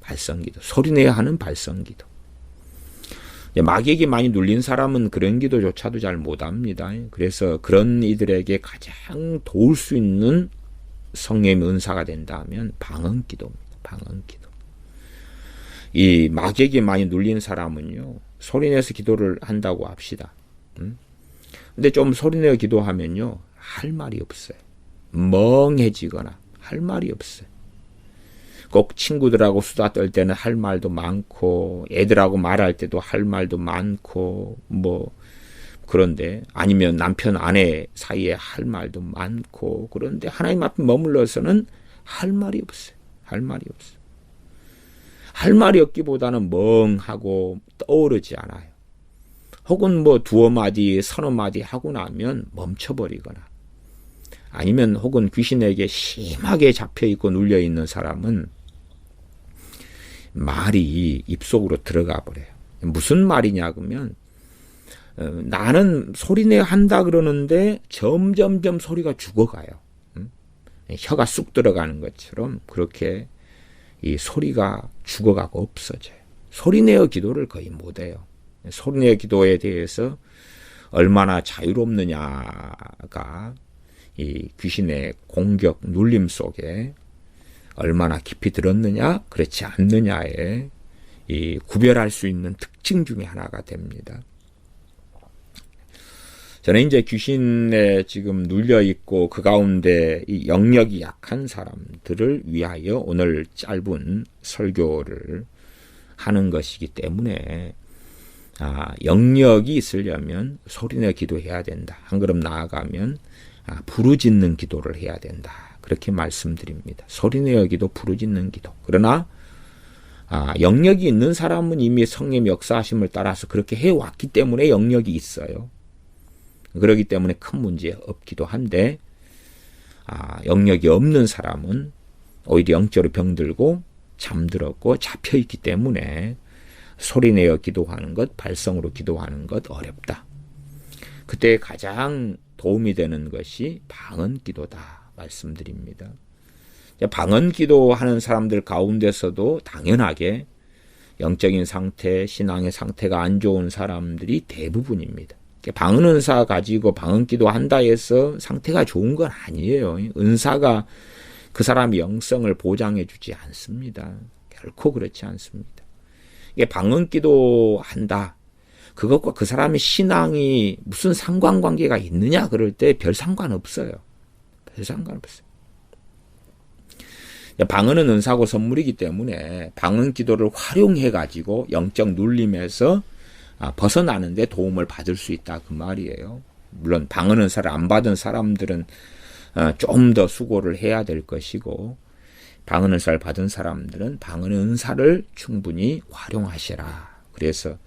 발성기도. 소리내야 하는 발성기도. 마귀에게 많이 눌린 사람은 그런 기도조차도 잘 못합니다. 그래서 그런 이들에게 가장 도울 수 있는 성령의 은사가 된다면 방언기도입니다. 방언기도. 이 마귀에게 많이 눌린 사람은요, 소리내서 기도를 한다고 합시다. 근데 좀 소리내어 기도하면요, 할 말이 없어요. 멍해지거나 할 말이 없어요. 꼭 친구들하고 수다 떨 때는 할 말도 많고, 애들하고 말할 때도 할 말도 많고, 그런데, 아니면 남편, 아내 사이에 할 말도 많고, 그런데 하나님 앞에 머물러서는 할 말이 없어요. 할 말이 없어요. 할 말이 없기보다는 멍하고 떠오르지 않아요. 혹은 두어 마디, 서너 마디 하고 나면 멈춰버리거나, 아니면 혹은 귀신에게 심하게 잡혀있고 눌려있는 사람은 말이 입속으로 들어가 버려요. 무슨 말이냐 그러면 나는 소리내야 한다 그러는데 점점점 소리가 죽어가요. 혀가 쑥 들어가는 것처럼 그렇게 이 소리가 죽어가고 없어져요. 소리내어 기도를 거의 못해요. 소리내어 기도에 대해서 얼마나 자유롭느냐가 이 귀신의 공격, 눌림 속에 얼마나 깊이 들었느냐, 그렇지 않느냐에 이 구별할 수 있는 특징 중에 하나가 됩니다. 저는 이제 귀신에 지금 눌려 있고 그 가운데 이 영역이 약한 사람들을 위하여 오늘 짧은 설교를 하는 것이기 때문에 영역이 있으려면 소리내어 기도해야 된다. 한 걸음 나아가면 부르짖는 기도를 해야 된다. 그렇게 말씀드립니다. 소리내어 기도, 부르짖는 기도. 그러나 영역이 있는 사람은 이미 성령의 역사하심을 따라서 그렇게 해왔기 때문에 영역이 있어요. 그렇기 때문에 큰 문제 없기도 한데 영역이 없는 사람은 오히려 영적으로 병들고 잠들었고 잡혀있기 때문에 소리내어 기도하는 것, 발성으로 기도하는 것 어렵다. 그때 가장 도움이 되는 것이 방언기도다 말씀드립니다. 방언기도하는 사람들 가운데서도 당연하게 영적인 상태, 신앙의 상태가 안 좋은 사람들이 대부분입니다. 방언은사 가지고 방언기도 한다 해서 상태가 좋은 건 아니에요. 은사가 그 사람의 영성을 보장해 주지 않습니다. 결코 그렇지 않습니다. 방언기도 한다. 그것과 그 사람의 신앙이 무슨 상관관계가 있느냐 그럴 때 별 상관없어요. 별 상관없어요. 방언은 은사고 선물이기 때문에 방언기도를 활용해 가지고 영적 눌림에서 벗어나는데 도움을 받을 수 있다 그 말이에요. 물론 방언 은사를 안 받은 사람들은 좀 더 수고를 해야 될 것이고 방언 은사를 받은 사람들은 방언 은사를 충분히 활용하시라. 그래서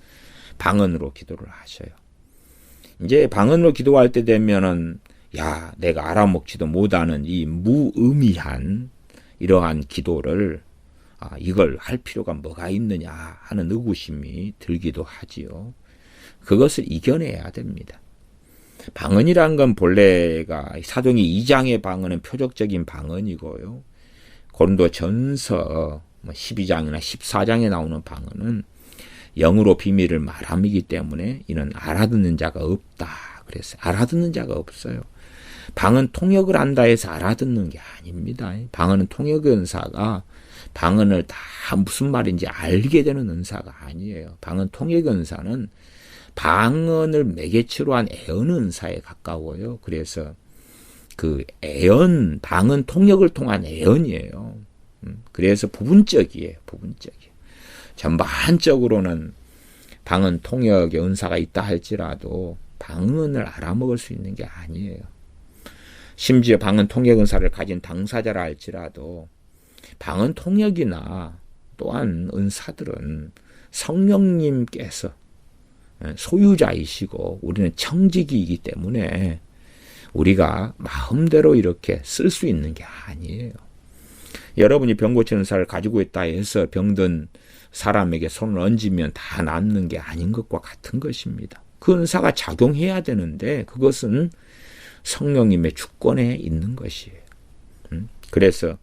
방언으로 기도를 하셔요. 이제 방언으로 기도할 때 되면은 내가 알아먹지도 못하는 이 무의미한 이러한 기도를 이걸 할 필요가 뭐가 있느냐 하는 의구심이 들기도 하지요. 그것을 이겨내야 됩니다. 방언이란 건 본래가 사도행전 2장의 방언은 표적적인 방언이고요. 고린도전서 12장이나 14장에 나오는 방언은 영으로 비밀을 말함이기 때문에 이는 알아듣는 자가 없다. 그래서 알아듣는 자가 없어요. 방언 통역을 한다 해서 알아듣는 게 아닙니다. 방언은 통역 은사가 방언을 다 무슨 말인지 알게 되는 은사가 아니에요. 방언 통역 은사는 방언을 매개체로 한 애언 은사에 가까워요. 그래서 그 애언, 방언 통역을 통한 애언이에요. 그래서 부분적이에요. 부분적이에요. 전반적으로는 방언 통역의 은사가 있다 할지라도 방언을 알아먹을 수 있는 게 아니에요. 심지어 방언 통역 은사를 가진 당사자라 할지라도 방언 통역이나 또한 은사들은 성령님께서 소유자이시고 우리는 청지기이기 때문에 우리가 마음대로 이렇게 쓸 수 있는 게 아니에요. 여러분이 병 고치는 은사를 가지고 있다 해서 병든 사람에게 손을 얹으면 다 낫는 게 아닌 것과 같은 것입니다. 그 은사가 작용해야 되는데 그것은 성령님의 주권에 있는 것이에요. 그래서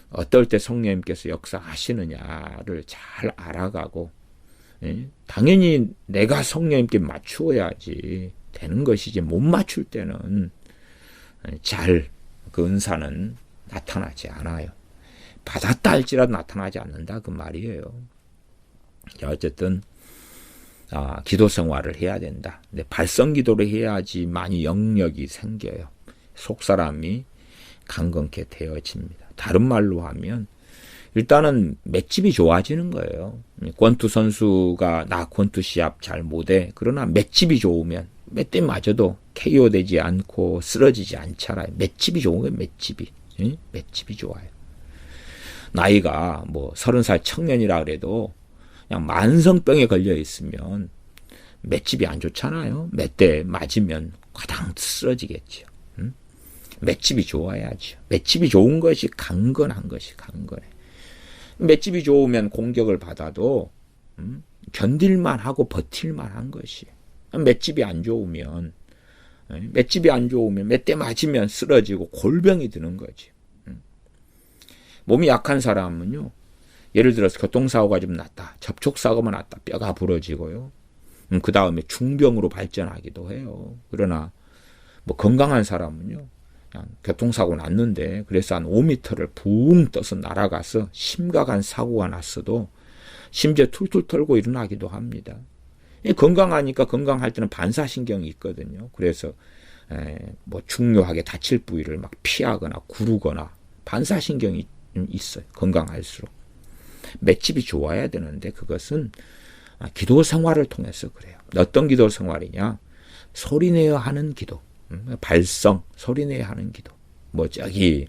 어떨 때 성령님께서 역사하시느냐를 잘 알아가고 당연히 내가 성령님께 맞추어야지 되는 것이지, 못 맞출 때는 잘 그 은사는 나타나지 않아요. 받았다 할지라도 나타나지 않는다 그 말이에요. 자, 어쨌든 기도 생활을 해야 된다. 근데 발성 기도를 해야지만이 영역이 생겨요. 속사람이 강건케 되어집니다. 다른 말로 하면 일단은 맷집이 좋아지는 거예요. 권투 선수가 나 권투 시합 잘 못해. 그러나 맷집이 좋으면 몇 대 맞아도 KO 되지 않고 쓰러지지 않잖아요. 맷집이 좋은 거예요. 맷집이. 맷집이 좋아요. 나이가 뭐 30살 청년이라 그래도 그냥 만성병에 걸려 있으면 맷집이 안 좋잖아요. 몇 대 맞으면 과당 쓰러지겠죠. 맷집이 좋아야죠. 맷집이 좋은 것이 강건한 것이 강건해. 맷집이 좋으면 공격을 받아도 견딜만 하고 버틸만 한 것이. 맷집이 안 좋으면 몇 대 맞으면 쓰러지고 골병이 드는 거지. 몸이 약한 사람은요, 예를 들어서 교통사고가 좀 났다, 접촉사고가 났다, 뼈가 부러지고요, 그 다음에 중병으로 발전하기도 해요. 그러나 뭐 건강한 사람은요, 그냥 교통사고 났는데 그래서 한 5m를 붕 떠서 날아가서 심각한 사고가 났어도 심지어 툴툴 털고 일어나기도 합니다. 건강하니까, 건강할 때는 반사신경이 있거든요. 그래서 뭐 중요하게 다칠 부위를 막 피하거나 구르거나 반사신경이 있어요. 건강할수록. 맷집이 좋아야 되는데 그것은 기도 생활을 통해서 그래요. 어떤 기도 생활이냐? 소리내어 하는 기도. 발성, 소리내어 하는 기도. 뭐 저기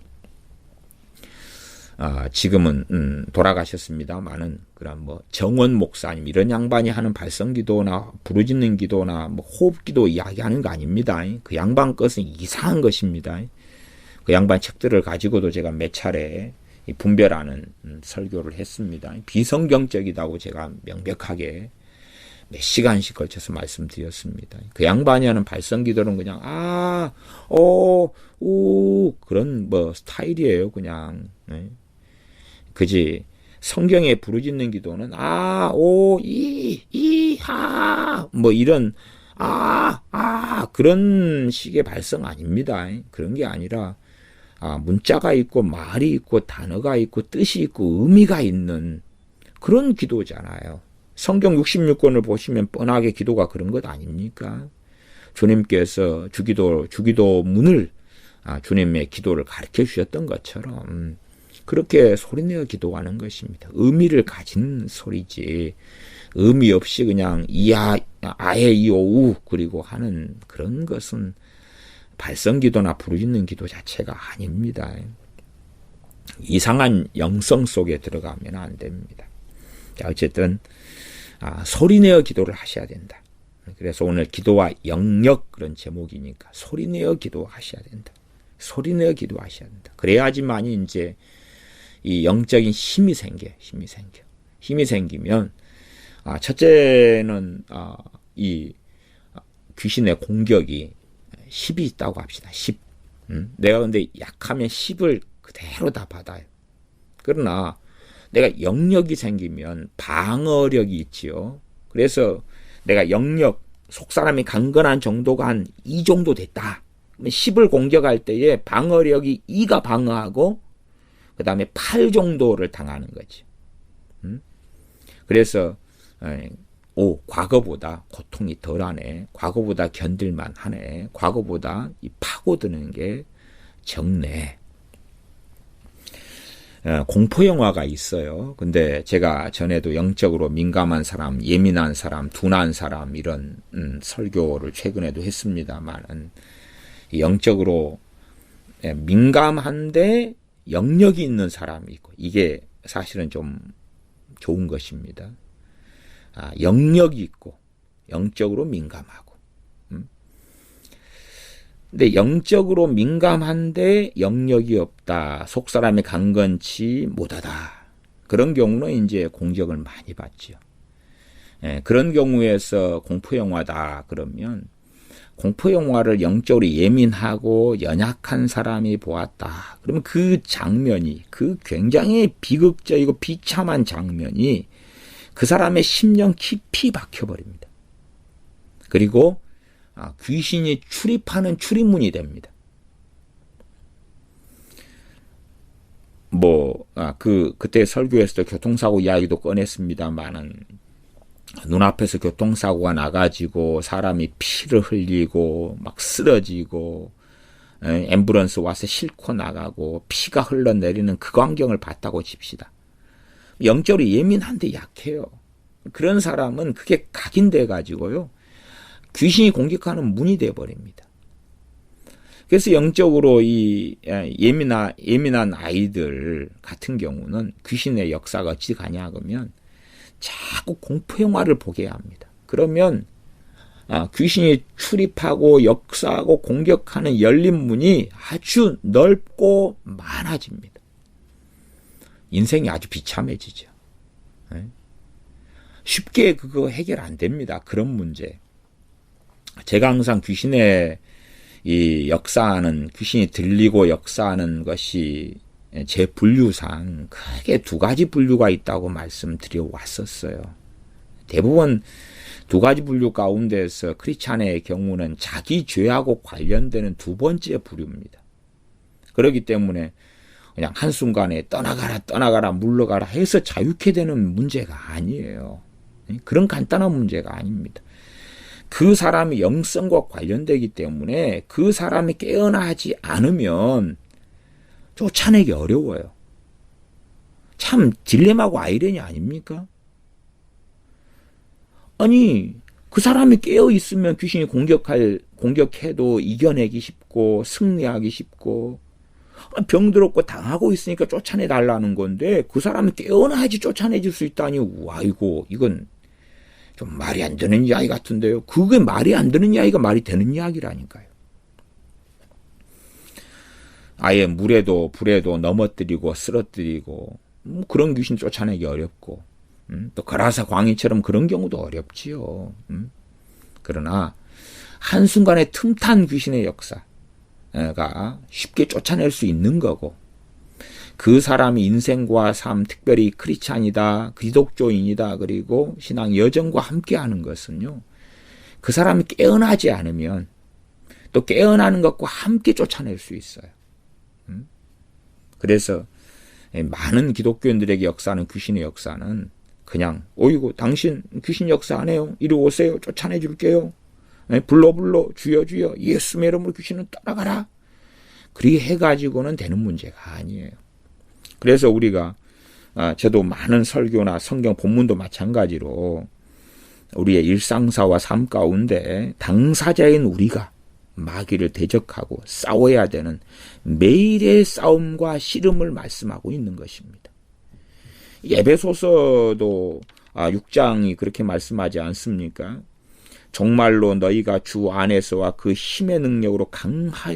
지금은 돌아가셨습니다만은 그런 뭐 정원 목사님 이런 양반이 하는 발성 기도나 부르짖는 기도나 뭐 호흡 기도 이야기하는 거 아닙니다. 그 양반 것은 이상한 것입니다. 그 양반 책들을 가지고도 제가 몇 차례 분별하는 설교를 했습니다. 비성경적이다고 제가 명백하게 몇 시간씩 걸쳐서 말씀드렸습니다. 그 양반이 하는 발성 기도는 그냥 그런 뭐 스타일이에요. 그냥. 그지. 성경에 부르짖는 기도는 뭐 이런 그런 식의 발성 아닙니다. 그런 게 아니라 문자가 있고 말이 있고 단어가 있고 뜻이 있고 의미가 있는 그런 기도잖아요. 성경 66권을 보시면 뻔하게 기도가 그런 것 아닙니까? 주님께서 주기도문을 주님의 기도를 가르쳐 주셨던 것처럼 그렇게 소리내어 기도하는 것입니다. 의미를 가진 소리지 의미 없이 그냥 아에 이오우 그리고 하는 그런 것은 발성기도나 부르짖는 기도 자체가 아닙니다. 이상한 영성 속에 들어가면 안 됩니다. 자, 어쨌든 소리내어 기도를 하셔야 된다. 그래서 오늘 기도와 영역 그런 제목이니까 소리내어 기도하셔야 된다. 소리내어 기도하셔야 된다. 그래야지만이 이제 이 영적인 힘이 생기면 첫째는 이 귀신의 공격이 10이 있다고 합시다. 10. 내가 근데 약하면 10을 그대로 다 받아요. 그러나 내가 영역이 생기면 방어력이 있지요. 그래서 내가 영역, 속사람이 강건한 정도가 한 2 정도 됐다. 10을 공격할 때에 방어력이 2가 방어하고 그 다음에 8 정도를 당하는 거지. 그래서 과거보다 고통이 덜하네. 과거보다 견딜만 하네. 과거보다 이 파고드는 게 적네. 공포영화가 있어요. 근데 제가 전에도 영적으로 민감한 사람, 예민한 사람, 둔한 사람 이런 설교를 최근에도 했습니다만 영적으로 민감한데 영역이 있는 사람이 있고 이게 사실은 좀 좋은 것입니다. 영역이 있고 영적으로 민감하고 근데 영적으로 민감한데 영역이 없다. 속사람이 강건치 못하다. 그런 경우는 이제 공격을 많이 받죠. 그런 경우에서 공포영화다 그러면 공포영화를 영적으로 예민하고 연약한 사람이 보았다. 그러면 그 장면이 그 굉장히 비극적이고 비참한 장면이 그 사람의 심령 깊이 박혀버립니다. 그리고 귀신이 출입하는 출입문이 됩니다. 그때 설교에서도 교통사고 이야기도 꺼냈습니다만은, 눈앞에서 교통사고가 나가지고 사람이 피를 흘리고 막 쓰러지고 앰뷸런스 와서 싣고 나가고 피가 흘러내리는 그 광경을 봤다고 칩시다. 영적으로 예민한데 약해요. 그런 사람은 그게 각인돼 가지고요, 귀신이 공격하는 문이 돼 버립니다. 그래서 영적으로 이 예민한 아이들 같은 경우는 귀신의 역사가 어찌 가냐 그러면 자꾸 공포 영화를 보게 합니다. 그러면 귀신이 출입하고 역사하고 공격하는 열린 문이 아주 넓고 많아집니다. 인생이 아주 비참해지죠. 쉽게 그거 해결 안 됩니다. 그런 문제. 제가 항상 귀신의 이 역사하는, 귀신이 들리고 역사하는 것이 제 분류상 크게 두 가지 분류가 있다고 말씀드려 왔었어요. 대부분 두 가지 분류 가운데서 크리스찬의 경우는 자기 죄하고 관련되는 두 번째 부류입니다. 그렇기 때문에 그냥 한순간에 떠나가라 물러가라 해서 자유케 되는 문제가 아니에요. 그런 간단한 문제가 아닙니다. 그 사람의 영성과 관련되기 때문에 그 사람이 깨어나지 않으면 쫓아내기 어려워요. 참 딜레마고 아이러니 아닙니까? 아니, 그 사람이 깨어 있으면 귀신이 공격해도 이겨내기 쉽고 승리하기 쉽고, 병들었고 당하고 있으니까 쫓아내 달라는 건데, 그 사람이 깨어나야지 쫓아내줄 수 있다니, 아이고, 이건 좀 말이 안 되는 이야기 같은데요. 그게 말이 안 되는 이야기가 말이 되는 이야기라니까요. 아예 물에도 불에도 넘어뜨리고 쓰러뜨리고, 그런 귀신 쫓아내기 어렵고, 또 거라사 광인처럼 그런 경우도 어렵지요. 그러나 한순간에 틈탄 귀신의 역사가 쉽게 쫓아낼 수 있는 거고, 그 사람의 인생과 삶, 특별히 크리스찬이다, 기독교인이다, 그리고 신앙 여정과 함께하는 것은요, 그 사람이 깨어나지 않으면 또 깨어나는 것과 함께 쫓아낼 수 있어요. 그래서 많은 기독교인들에게 역사하는 귀신의 역사는 그냥, 어이구, 당신 귀신 역사 안 해요? 이리 오세요. 쫓아내 줄게요. 불러 주여 예수의 이름으로 귀신은 떠나가라. 그렇게 해가지고는 되는 문제가 아니에요. 그래서 우리가, 저도 많은 설교나 성경 본문도 마찬가지로 우리의 일상사와 삶 가운데 당사자인 우리가 마귀를 대적하고 싸워야 되는 매일의 싸움과 씨름을 말씀하고 있는 것입니다. 에베소서도 6장이 그렇게 말씀하지 않습니까? 정말로 너희가 주 안에서와 그 힘의 능력으로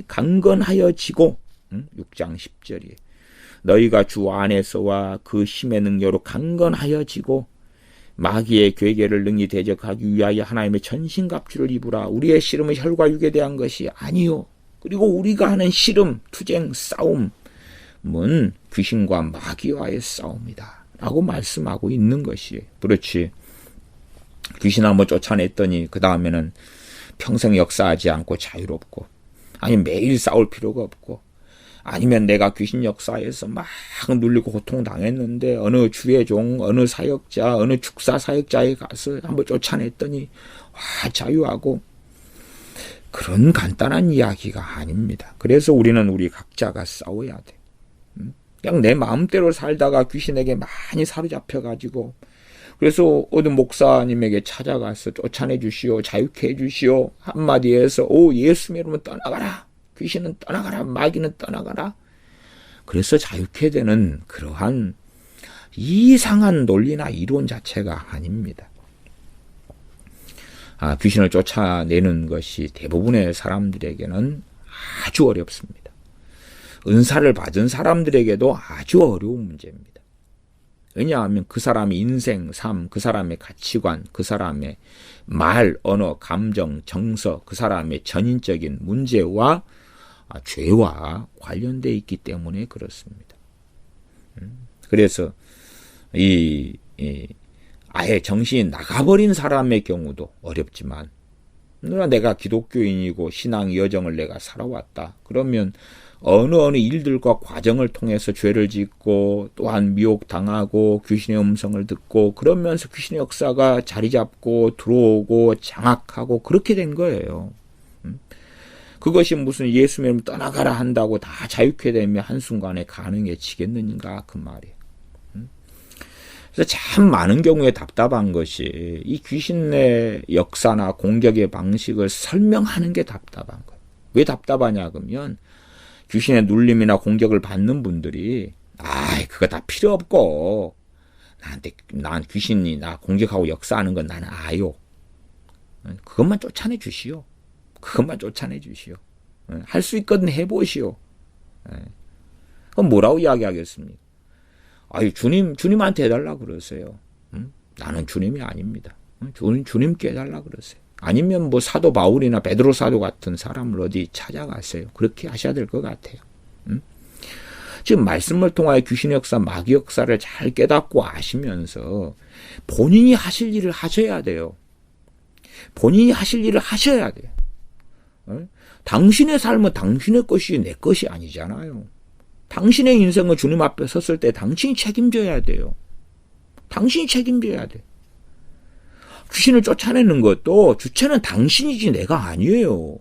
강건하여지고, 6장 10절이에요. 너희가 주 안에서와 그 힘의 능력으로 강건하여지고 마귀의 괴계를 능히 대적하기 위하여 하나님의 전신갑주를 입으라. 우리의 씨름은 혈과 육에 대한 것이 아니요. 그리고 우리가 하는 씨름, 투쟁, 싸움은 귀신과 마귀와의 싸움이다 라고 말씀하고 있는 것이에요. 그렇지, 귀신 한번 쫓아냈더니 그 다음에는 평생 역사하지 않고 자유롭고, 아니 매일 싸울 필요가 없고, 아니면 내가 귀신 역사에서 막 눌리고 고통당했는데 어느 주의 종, 어느 사역자, 어느 축사 사역자에 가서 한번 쫓아냈더니 자유하고, 그런 간단한 이야기가 아닙니다. 그래서 우리는 우리 각자가 싸워야 돼. 그냥 내 마음대로 살다가 귀신에게 많이 사로잡혀가지고, 그래서 어느 목사님에게 찾아가서 쫓아내 주시오, 자유케 해 주시오 한마디 해서 예수의 이름으로 떠나가라, 귀신은 떠나가라, 마귀는 떠나가라, 그래서 자유케 되는 그러한 이상한 논리나 이론 자체가 아닙니다. 귀신을 쫓아내는 것이 대부분의 사람들에게는 아주 어렵습니다. 은사를 받은 사람들에게도 아주 어려운 문제입니다. 왜냐하면 그 사람의 인생, 삶, 그 사람의 가치관, 그 사람의 말, 언어, 감정, 정서, 그 사람의 전인적인 문제와 죄와 관련되어 있기 때문에 그렇습니다. 그래서 이 아예 정신이 나가버린 사람의 경우도 어렵지만, 내가 기독교인이고 신앙 여정을 내가 살아왔다. 그러면 어느 일들과 과정을 통해서 죄를 짓고 또한 미혹당하고 귀신의 음성을 듣고 그러면서 귀신의 역사가 자리 잡고 들어오고 장악하고 그렇게 된 거예요. 그것이 무슨 예수님을 떠나가라 한다고 다 자유케 되면 한순간에 가능해지겠는가 그 말이에요. 그래서 참 많은 경우에 답답한 것이 이 귀신의 역사나 공격의 방식을 설명하는 게 답답한 거예요. 왜 답답하냐 그러면 귀신의 눌림이나 공격을 받는 분들이 그거 다 필요 없고 난 귀신이 나 공격하고 역사하는 건 나는 아요. 그것만 쫓아내 주시오. 할 수 있거든 해보시오. 그럼 뭐라고 이야기하겠습니까? 주님한테 해달라 그러세요. 나는 주님이 아닙니다. 주님께 해달라 그러세요. 아니면 뭐 사도 바울이나 베드로 사도 같은 사람을 어디 찾아가세요. 그렇게 하셔야 될 것 같아요. 지금 말씀을 통하여 귀신의 역사, 마귀 역사를 잘 깨닫고 아시면서 본인이 하실 일을 하셔야 돼요. 당신의 삶은 당신의 것이 내 것이 아니잖아요. 당신의 인생은 주님 앞에 섰을 때 당신이 책임져야 돼요. 귀신을 쫓아내는 것도 주체는 당신이지 내가 아니에요.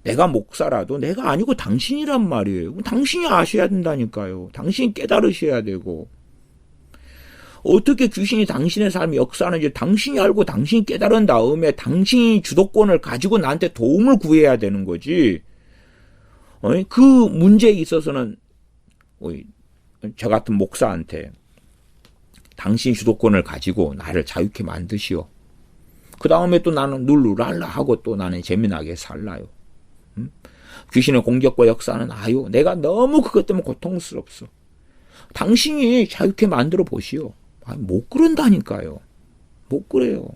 내가 목사라도 내가 아니고 당신이란 말이에요. 당신이 아셔야 된다니까요. 당신이 깨달으셔야 되고. 어떻게 귀신이 당신의 삶에 역사하는지 당신이 알고 당신이 깨달은 다음에 당신이 주도권을 가지고 나한테 도움을 구해야 되는 거지. 그 문제에 있어서는 저 같은 목사한테 당신 주도권을 가지고 나를 자유케 만드시오. 그 다음에 또 나는 룰루랄라 하고 또 나는 재미나게 살라요. 귀신의 공격과 역사는 아요. 내가 너무 그것 때문에 고통스럽소. 당신이 자유케 만들어 보시오. 못 그런다니까요. 못 그래요.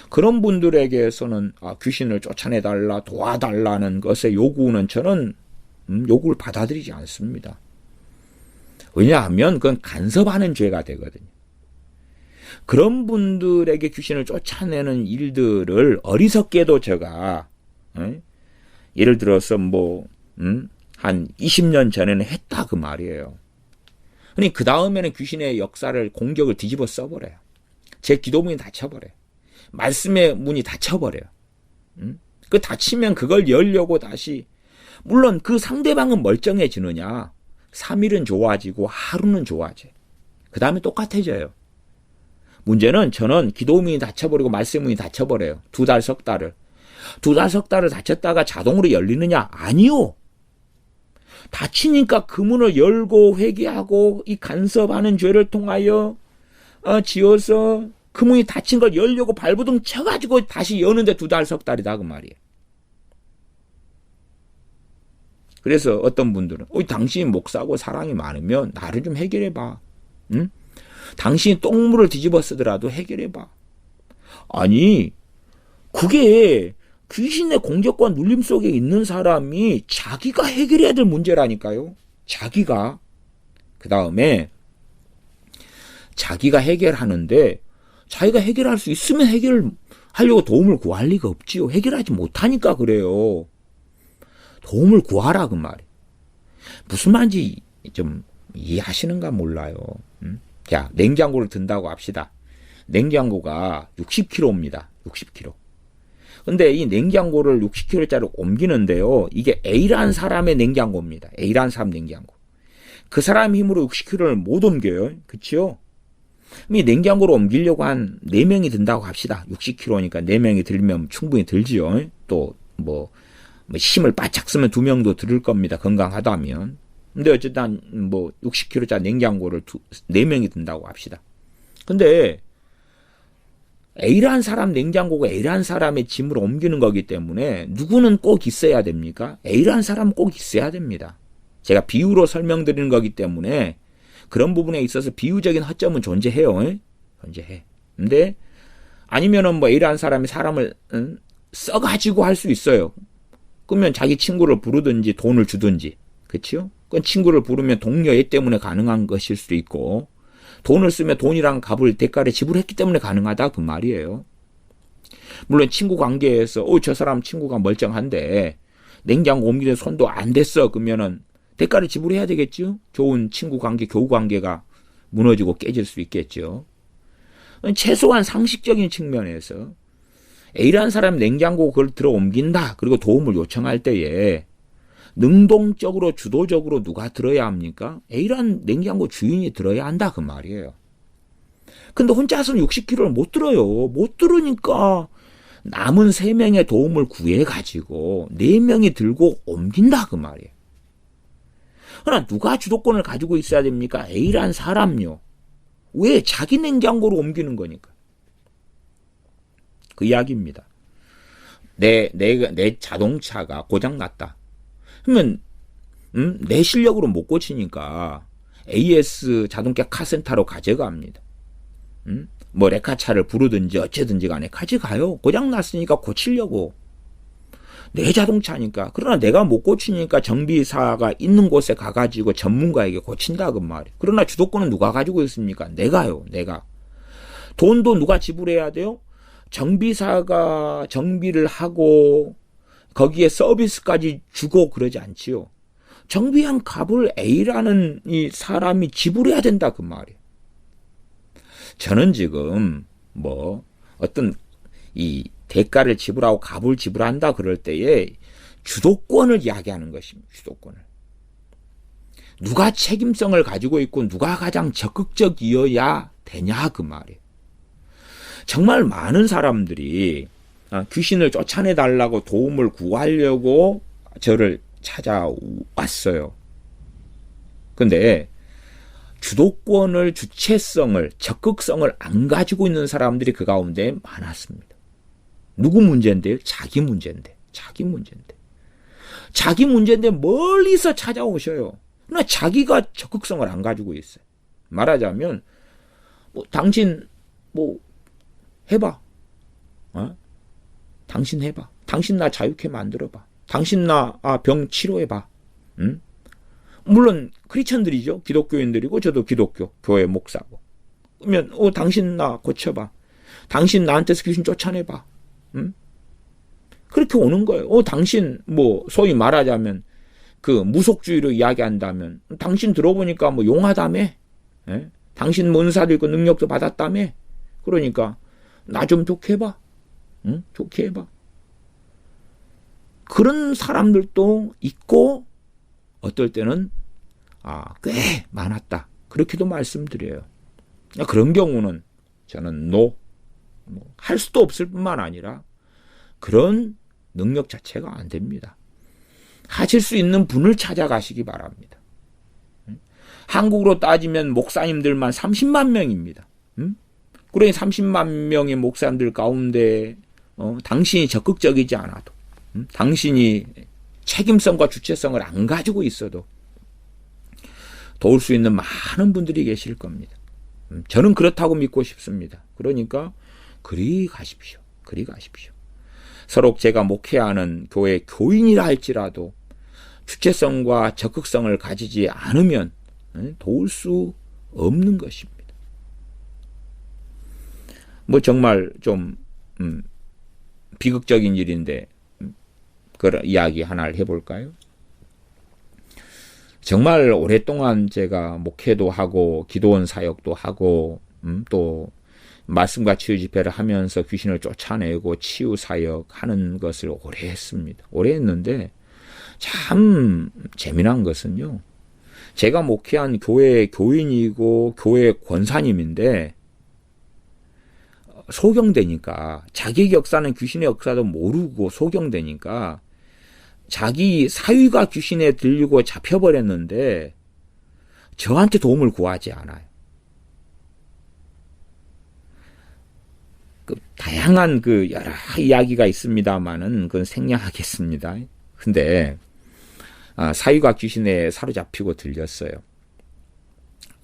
그런 분들에게서는 귀신을 쫓아내달라 도와달라는 것의 요구는 저는 요구를 받아들이지 않습니다. 왜냐하면 그건 간섭하는 죄가 되거든요. 그런 분들에게 귀신을 쫓아내는 일들을 어리석게도 제가 예를 들어서 한 20년 전에는 했다 그 말이에요. 그 다음에는 귀신의 역사를 공격을 뒤집어 써버려요. 제 기도문이 닫혀버려요. 말씀의 문이 닫혀버려요. 그 닫히면 그걸 열려고 다시 물론 그 상대방은 멀쩡해지느냐 3일은 좋아지고 하루는 좋아져요. 그 다음에 똑같아져요. 문제는 저는 기도문이 닫혀버리고 말씀의 문이 닫혀버려요. 2달, 석 달을 닫혔다가 자동으로 열리느냐? 아니요. 닫히니까 그 문을 열고 회개하고 이 간섭하는 죄를 통하여 지어서 그 문이 닫힌 걸 열려고 발부둥 쳐가지고 다시 여는데 2달, 석 달이다 그 말이에요. 그래서 어떤 분들은 당신이 목사고 사랑이 많으면 나를 좀 해결해봐. 응? 당신이 똥물을 뒤집어 쓰더라도 해결해봐. 아니 그게 귀신의 공격과 눌림 속에 있는 사람이 자기가 해결해야 될 문제라니까요. 자기가. 그 다음에 자기가 해결하는데 자기가 해결할 수 있으면 해결하려고 도움을 구할 리가 없지요. 해결하지 못하니까 그래요. 도움을 구하라 그 말이에요. 무슨 말인지 좀 이해하시는가 몰라요. 자, 냉장고를 든다고 합시다. 냉장고가 60kg입니다. 60kg. 근데 이 냉장고를 60kg짜리 옮기는데요. 이게 A라는 사람의 냉장고입니다. A라는 사람 냉장고. 그 사람 힘으로 60kg를 못 옮겨요. 그치요? 이 냉장고를 옮기려고 한 4명이 든다고 합시다. 60kg니까 4명이 들면 충분히 들지요. 또 힘을 바짝 쓰면 2명도 들을 겁니다. 건강하다면. 근데 어쨌든 60kg짜리 냉장고를 4명이 든다고 합시다. 근데 A라는 사람 냉장고가 A라는 사람의 짐을 옮기는 거기 때문에 누구는 꼭 있어야 됩니까? A라는 사람은 꼭 있어야 됩니다. 제가 비유로 설명드리는 거기 때문에 그런 부분에 있어서 비유적인 허점은 존재해요. 존재해. 근데 아니면은 A라는 사람이 사람을 써가지고 할 수 있어요. 그러면 자기 친구를 부르든지 돈을 주든지. 그치요? 그 친구를 부르면 동료 애 때문에 가능한 것일 수도 있고 돈을 쓰면 돈이랑 값을 대가를 지불했기 때문에 가능하다 그 말이에요. 물론 친구 관계에서 저 사람 친구가 멀쩡한데 냉장고 옮기는 손도 안 됐어 그러면은 대가를 지불해야 되겠죠. 좋은 친구 관계, 교우 관계가 무너지고 깨질 수 있겠죠. 최소한 상식적인 측면에서 A라는 사람이 냉장고 그걸 들어 옮긴다. 그리고 도움을 요청할 때에 능동적으로 주도적으로 누가 들어야 합니까? A라는 냉장고 주인이 들어야 한다 그 말이에요. 근데 혼자서는 60kg를 못 들어요. 못 들으니까 남은 3명의 도움을 구해가지고 4명이 들고 옮긴다 그 말이에요. 그러나 누가 주도권을 가지고 있어야 됩니까? A라는 사람요. 왜? 자기 냉장고로 옮기는 거니까. 그 이야기입니다. 내 자동차가 고장났다. 그러면 내 실력으로 못 고치니까 AS 자동차 카센터로 가져갑니다. 뭐 레카차를 부르든지 어쩌든지 간에 가져가요. 고장났으니까 고치려고. 내 자동차니까. 그러나 내가 못 고치니까 정비사가 있는 곳에 가가지고 전문가에게 고친다 그 말이에요. 그러나 주도권은 누가 가지고 있습니까? 내가요. 내가. 돈도 누가 지불해야 돼요? 정비사가 정비를 하고 거기에 서비스까지 주고 그러지 않지요. 정비한 값을 A라는 이 사람이 지불해야 된다 그 말이에요. 저는 지금 뭐 어떤 이 대가를 지불하고 값을 지불한다 그럴 때에 주도권을 이야기하는 것입니다. 주도권을. 누가 책임성을 가지고 있고 누가 가장 적극적이어야 되냐 그 말이에요. 정말 많은 사람들이 귀신을 쫓아내달라고 도움을 구하려고 저를 찾아왔어요. 근데 주도권을, 주체성을, 적극성을 안 가지고 있는 사람들이 그 가운데 많았습니다. 누구 문제인데요? 자기 문제인데. 자기 문제인데. 자기 문제인데 멀리서 찾아오셔요. 그러나 자기가 적극성을 안 가지고 있어요. 말하자면 당신 해봐. 당신 해봐. 당신 나 자유케 만들어봐. 당신 나 병 치료해봐. 응? 물론 크리스천들이죠. 기독교인들이고 저도 기독교 교회 목사고. 그러면 당신 나 고쳐봐. 당신 나한테서 귀신 쫓아내봐. 응? 그렇게 오는 거예요. 당신 소위 말하자면 그 무속주의로 이야기한다면 당신 들어보니까 용하다며. 예? 당신 은사도 있고 능력도 받았다며. 그러니까 나 좀 좋게 해봐. 응? 좋게 해봐. 그런 사람들도 있고 어떨 때는 꽤 많았다. 그렇게도 말씀드려요. 그런 경우는 저는 할 수도 없을 뿐만 아니라 그런 능력 자체가 안 됩니다. 하실 수 있는 분을 찾아가시기 바랍니다. 한국으로 따지면 목사님들만 30만 명입니다. 그러니 30만 명의 목사님들 가운데 당신이 적극적이지 않아도 당신이 책임성과 주체성을 안 가지고 있어도 도울 수 있는 많은 분들이 계실 겁니다. 저는 그렇다고 믿고 싶습니다. 그러니까 그리 가십시오. 그리 가십시오. 서로 제가 목회하는 교회 교인이라 할지라도 주체성과 적극성을 가지지 않으면 도울 수 없는 것입니다. 정말 좀 비극적인 일인데 그런 이야기 하나를 해볼까요? 정말 오랫동안 제가 목회도 하고 기도원 사역도 하고 또 말씀과 치유 집회를 하면서 귀신을 쫓아내고 치유 사역 하는 것을 오래 했습니다. 오래 했는데 참 재미난 것은요. 제가 목회한 교회 교인이고 교회 권사님인데 소경되니까 자기 역사는 귀신의 역사도 모르고 소경되니까 자기 사위가 귀신에 들리고 잡혀버렸는데 저한테 도움을 구하지 않아요. 다양한 여러 이야기가 있습니다만은 그건 생략하겠습니다. 근데 사위가 귀신에 사로잡히고 들렸어요.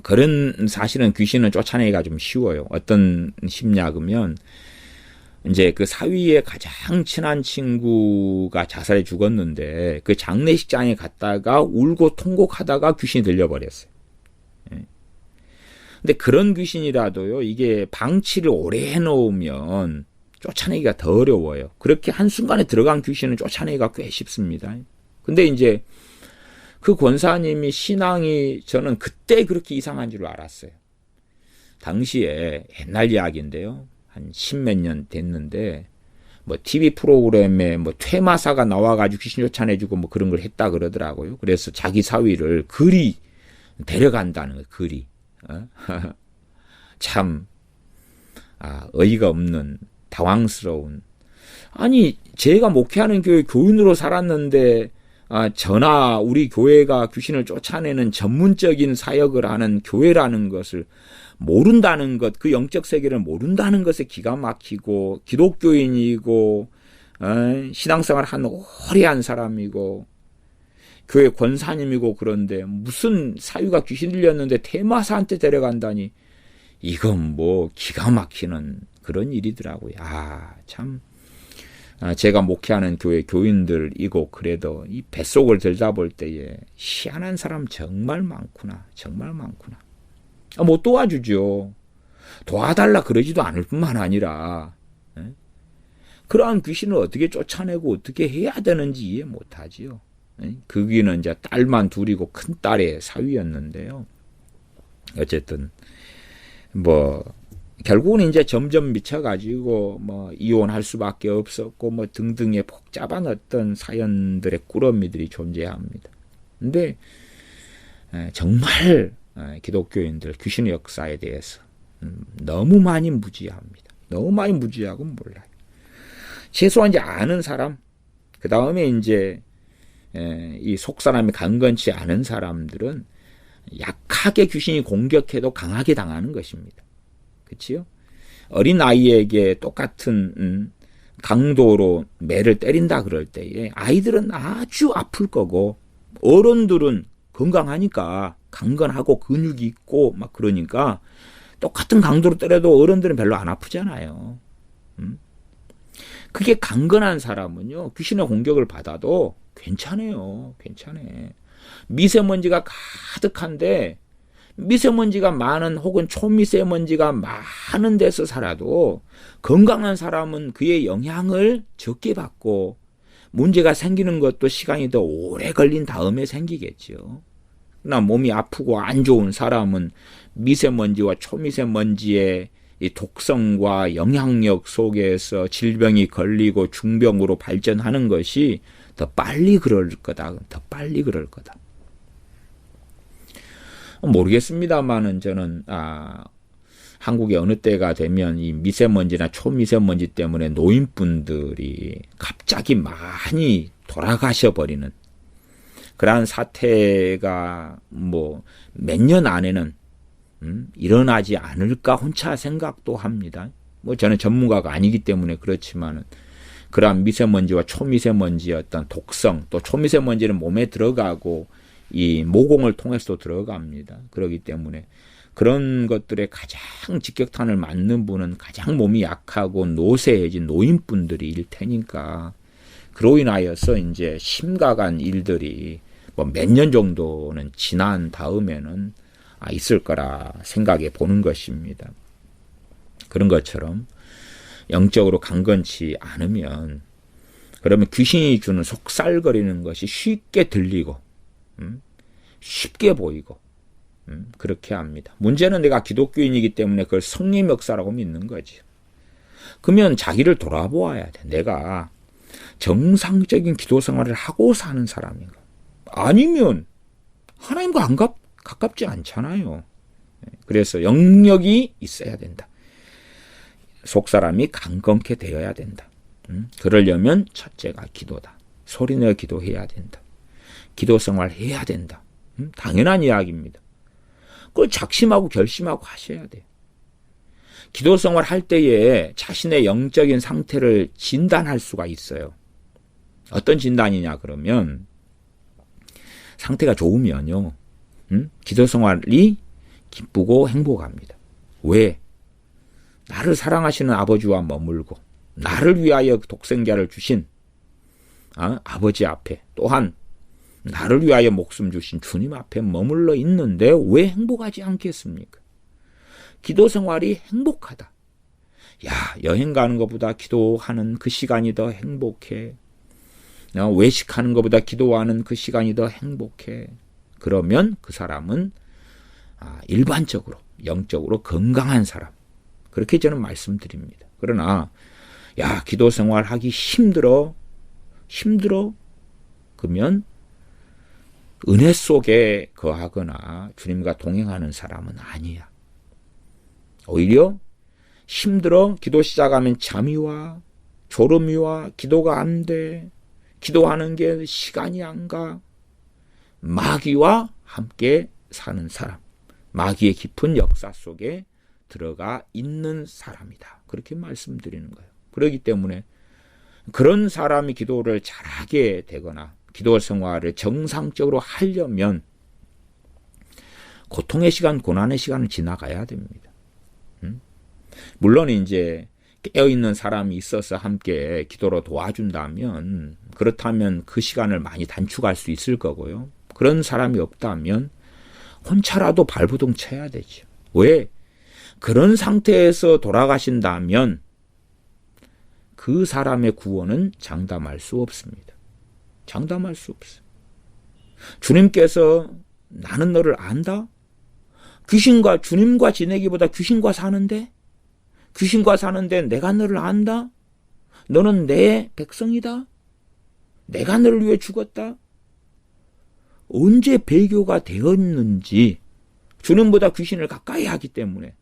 그런 사실은 귀신은 쫓아내기가 좀 쉬워요. 어떤 심리학이면 이제 그 사위의 가장 친한 친구가 자살해 죽었는데 그 장례식장에 갔다가 울고 통곡하다가 귀신이 들려버렸어요. 근데 그런 귀신이라도요, 이게 방치를 오래 해놓으면 쫓아내기가 더 어려워요. 그렇게 한순간에 들어간 귀신은 쫓아내기가 꽤 쉽습니다. 근데 이제 그 권사님이 신앙이 저는 그때 그렇게 이상한 줄 알았어요. 당시에 옛날 이야기인데요. 한 십몇 년 됐는데 뭐 TV 프로그램에 뭐 퇴마사가 나와가지고 귀신 쫓아내주고 뭐 그런 걸 했다 그러더라고요. 그래서 자기 사위를 그리 데려간다는 거예요. 그리. 참 어이가 없는 당황스러운. 아니 제가 목회하는 교회 교인으로 살았는데 저나 우리 교회가 귀신을 쫓아내는 전문적인 사역을 하는 교회라는 것을 모른다는 것, 그 영적 세계를 모른다는 것에 기가 막히고 기독교인이고 신앙생활 한 오래한 사람이고 교회 권사님이고 그런데 무슨 사유가 귀신 들렸는데 퇴마사한테 데려간다니 이건 뭐 기가 막히는 그런 일이더라고요. 참 제가 목회하는 교회 교인들이고 그래도 이 뱃속을 들여다볼 때에 희한한 사람 정말 많구나. 정말 많구나. 못 도와주죠. 도와달라 그러지도 않을 뿐만 아니라 그러한 귀신을 어떻게 쫓아내고 어떻게 해야 되는지 이해 못하지요. 그 귀는 이제 딸만 둘이고 큰 딸의 사위였는데요. 어쨌든 뭐 결국은 이제 점점 미쳐가지고 뭐 이혼할 수밖에 없었고 뭐 등등의 복잡한 어떤 사연들의 꾸러미들이 존재합니다. 근데 정말 기독교인들 귀신의 역사에 대해서 너무 많이 무지합니다. 너무 많이 무지하고 몰라요. 최소한 이제 아는 사람, 그 다음에 이제 이 속사람이 강건치 않은 사람들은 약하게 귀신이 공격해도 강하게 당하는 것입니다. 그렇지요? 어린 아이에게 똑같은 강도로 매를 때린다 그럴 때에 아이들은 아주 아플 거고 어른들은 건강하니까 강건하고 근육이 있고 막 그러니까 똑같은 강도로 때려도 어른들은 별로 안 아프잖아요. 그게 강건한 사람은요 귀신의 공격을 받아도 괜찮아요. 괜찮아요. 미세먼지가 가득한데 미세먼지가 많은 혹은 초미세먼지가 많은 데서 살아도 건강한 사람은 그의 영향을 적게 받고 문제가 생기는 것도 시간이 더 오래 걸린 다음에 생기겠죠. 그러나 몸이 아프고 안 좋은 사람은 미세먼지와 초미세먼지의 이 독성과 영향력 속에서 질병이 걸리고 중병으로 발전하는 것이 더 빨리 그럴 거다. 더 빨리 그럴 거다. 모르겠습니다만은 저는 한국의 어느 때가 되면 이 미세먼지나 초미세먼지 때문에 노인분들이 갑자기 많이 돌아가셔 버리는 그러한 사태가 뭐 몇 년 안에는 일어나지 않을까 혼자 생각도 합니다. 뭐 저는 전문가가 아니기 때문에 그렇지만은 그러한 미세먼지와 초미세먼지의 어떤 독성, 또 초미세먼지는 몸에 들어가고 이 모공을 통해서도 들어갑니다. 그렇기 때문에 그런 것들에 가장 직격탄을 맞는 분은 가장 몸이 약하고 노쇠해진 노인분들일 테니까 그로 인하여서 이제 심각한 일들이 뭐 몇 년 정도는 지난 다음에는 있을 거라 생각해 보는 것입니다. 그런 것처럼 영적으로 강건치 않으면 그러면 귀신이 주는 속살거리는 것이 쉽게 들리고 쉽게 보이고 그렇게 합니다. 문제는 내가 기독교인이기 때문에 그걸 성령 역사라고 믿는 거지. 그러면 자기를 돌아보아야 돼. 내가 정상적인 기도 생활을 하고 사는 사람인가? 아니면 하나님과 안 가깝지 않잖아요. 그래서 영역이 있어야 된다. 속사람이 강건케 되어야 된다. 그러려면 첫째가 기도다. 소리내어 기도해야 된다. 기도 생활 해야 된다. 당연한 이야기입니다. 그걸 작심하고 결심하고 하셔야 돼요. 기도 생활 할 때에 자신의 영적인 상태를 진단할 수가 있어요. 어떤 진단이냐 그러면 상태가 좋으면요. 기도 생활이 기쁘고 행복합니다. 왜? 나를 사랑하시는 아버지와 머물고 나를 위하여 독생자를 주신 아버지 앞에 또한 나를 위하여 목숨 주신 주님 앞에 머물러 있는데 왜 행복하지 않겠습니까? 기도 생활이 행복하다. 야, 여행 가는 것보다 기도하는 그 시간이 더 행복해. 외식하는 것보다 기도하는 그 시간이 더 행복해. 그러면 그 사람은 일반적으로 영적으로 건강한 사람, 그렇게 저는 말씀드립니다. 그러나 야, 기도 생활하기 힘들어 그러면 은혜 속에 거하거나 주님과 동행하는 사람은 아니야. 오히려 힘들어, 기도 시작하면 잠이 와, 졸음이 와, 기도가 안 돼, 기도하는 게 시간이 안 가. 마귀와 함께 사는 사람, 마귀의 깊은 역사 속에 들어가 있는 사람이다. 그렇게 말씀드리는 거예요. 그렇기 때문에 그런 사람이 기도를 잘하게 되거나 기도 생활을 정상적으로 하려면 고통의 시간, 고난의 시간을 지나가야 됩니다. 물론 이제 깨어있는 사람이 있어서 함께 기도로 도와준다면, 그렇다면 그 시간을 많이 단축할 수 있을 거고요. 그런 사람이 없다면 혼자라도 발부둥 쳐야 되죠. 왜? 그런 상태에서 돌아가신다면 그 사람의 구원은 장담할 수 없습니다. 장담할 수 없어요. 주님께서 나는 너를 안다? 귀신과, 주님과 지내기보다 귀신과 사는데 내가 너를 안다? 너는 내 백성이다? 내가 너를 위해 죽었다? 언제 배교가 되었는지, 주님보다 귀신을 가까이 하기 때문에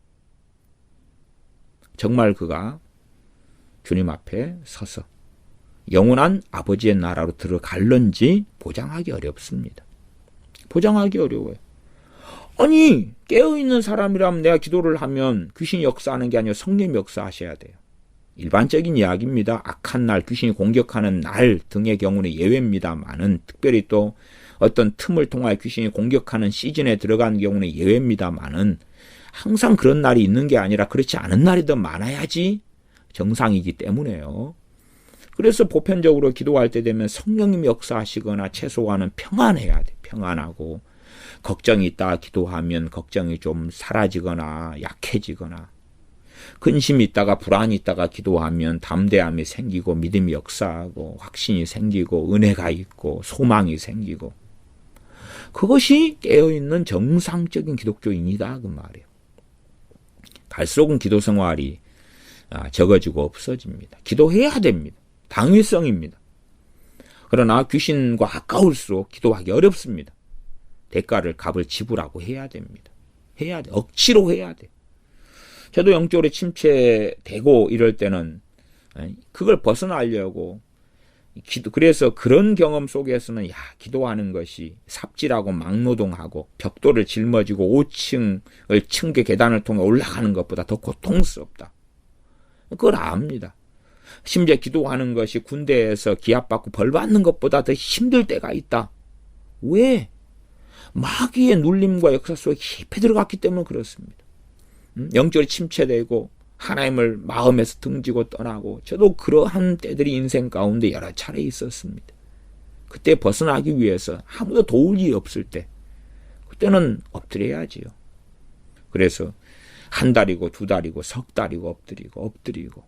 정말 그가 주님 앞에 서서 영원한 아버지의 나라로 들어갈런지 보장하기 어렵습니다. 보장하기 어려워요. 아니, 깨어있는 사람이라면 내가 기도를 하면 귀신이 역사하는 게 아니라 성령이 역사하셔야 돼요. 일반적인 이야기입니다. 악한 날, 귀신이 공격하는 날 등의 경우는 예외입니다만은, 특별히 또 어떤 틈을 통하여 귀신이 공격하는 시즌에 들어간 경우는 예외입니다만은, 항상 그런 날이 있는 게 아니라 그렇지 않은 날이 더 많아야지 정상이기 때문에요. 그래서 보편적으로 기도할 때 되면 성령님이 역사하시거나 최소한은 평안해야 돼. 평안하고, 걱정이 있다 기도하면 걱정이 좀 사라지거나 약해지거나, 근심이 있다가 불안이 있다가 기도하면 담대함이 생기고 믿음이 역사하고 확신이 생기고 은혜가 있고 소망이 생기고, 그것이 깨어있는 정상적인 기독교인이다 그 말이에요. 갈수록은 기도 생활이 적어지고 없어집니다. 기도해야 됩니다. 당위성입니다. 그러나 귀신과 가까울수록 기도하기 어렵습니다. 대가를, 값을 지불하고 해야 됩니다. 해야 돼. 억지로 해야 돼. 저도 영적으로 침체되고 이럴 때는 그걸 벗어나려고 그래서 그런 경험 속에서는 기도하는 것이 삽질하고 막노동하고 벽돌을 짊어지고 5층을 층계 계단을 통해 올라가는 것보다 더 고통스럽다. 그걸 압니다. 심지어 기도하는 것이 군대에서 기합받고 벌받는 것보다 더 힘들 때가 있다. 왜? 마귀의 눌림과 역사 속에 깊이 들어갔기 때문에 그렇습니다. 영적으로 침체되고 하나님을 마음에서 등지고 떠나고, 저도 그러한 때들이 인생 가운데 여러 차례 있었습니다. 그때 벗어나기 위해서 아무도 도울 일이 없을 때, 그때는 엎드려야지요. 그래서 한 달이고 두 달이고 석 달이고 엎드리고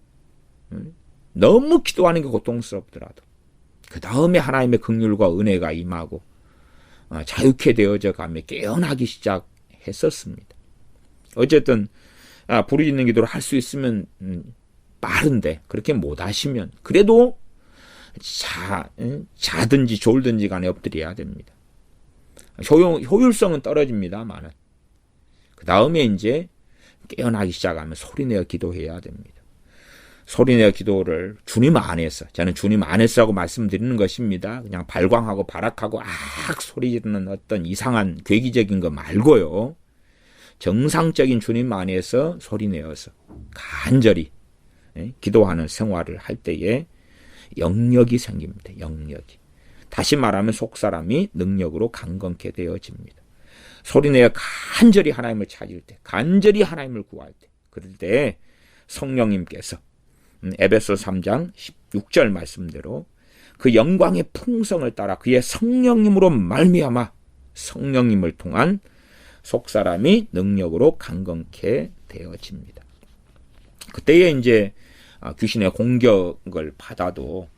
너무 기도하는 게 고통스럽더라도 그 다음에 하나님의 긍휼과 은혜가 임하고 자유케 되어져 가며 깨어나기 시작했었습니다. 어쨌든 부르짖는 기도를 할 수 있으면 빠른데, 그렇게 못 하시면 그래도 자든지 졸든지 간에 엎드려야 됩니다. 효율성은 떨어집니다만은 그 다음에 이제 깨어나기 시작하면 소리내어 기도해야 됩니다. 소리내어 기도를 주님 안에서, 저는 주님 안에서라고 말씀드리는 것입니다. 그냥 발광하고 발악하고 소리 지르는 어떤 이상한 괴기적인 거 말고요. 정상적인 주님 안에서 소리내어서 간절히 기도하는 생활을 할 때에 영역이 생깁니다. 영역이. 다시 말하면 속사람이 능력으로 강건케 되어집니다. 소리내어 간절히 하나님을 찾을 때, 간절히 하나님을 구할 때, 그럴 때 성령님께서 에베소 3장 16절 말씀대로 그 영광의 풍성을 따라 그의 성령님으로 말미암아 성령님을 통한 속사람이 능력으로 강건케 되어집니다. 그때에 이제 귀신의 공격을 받아도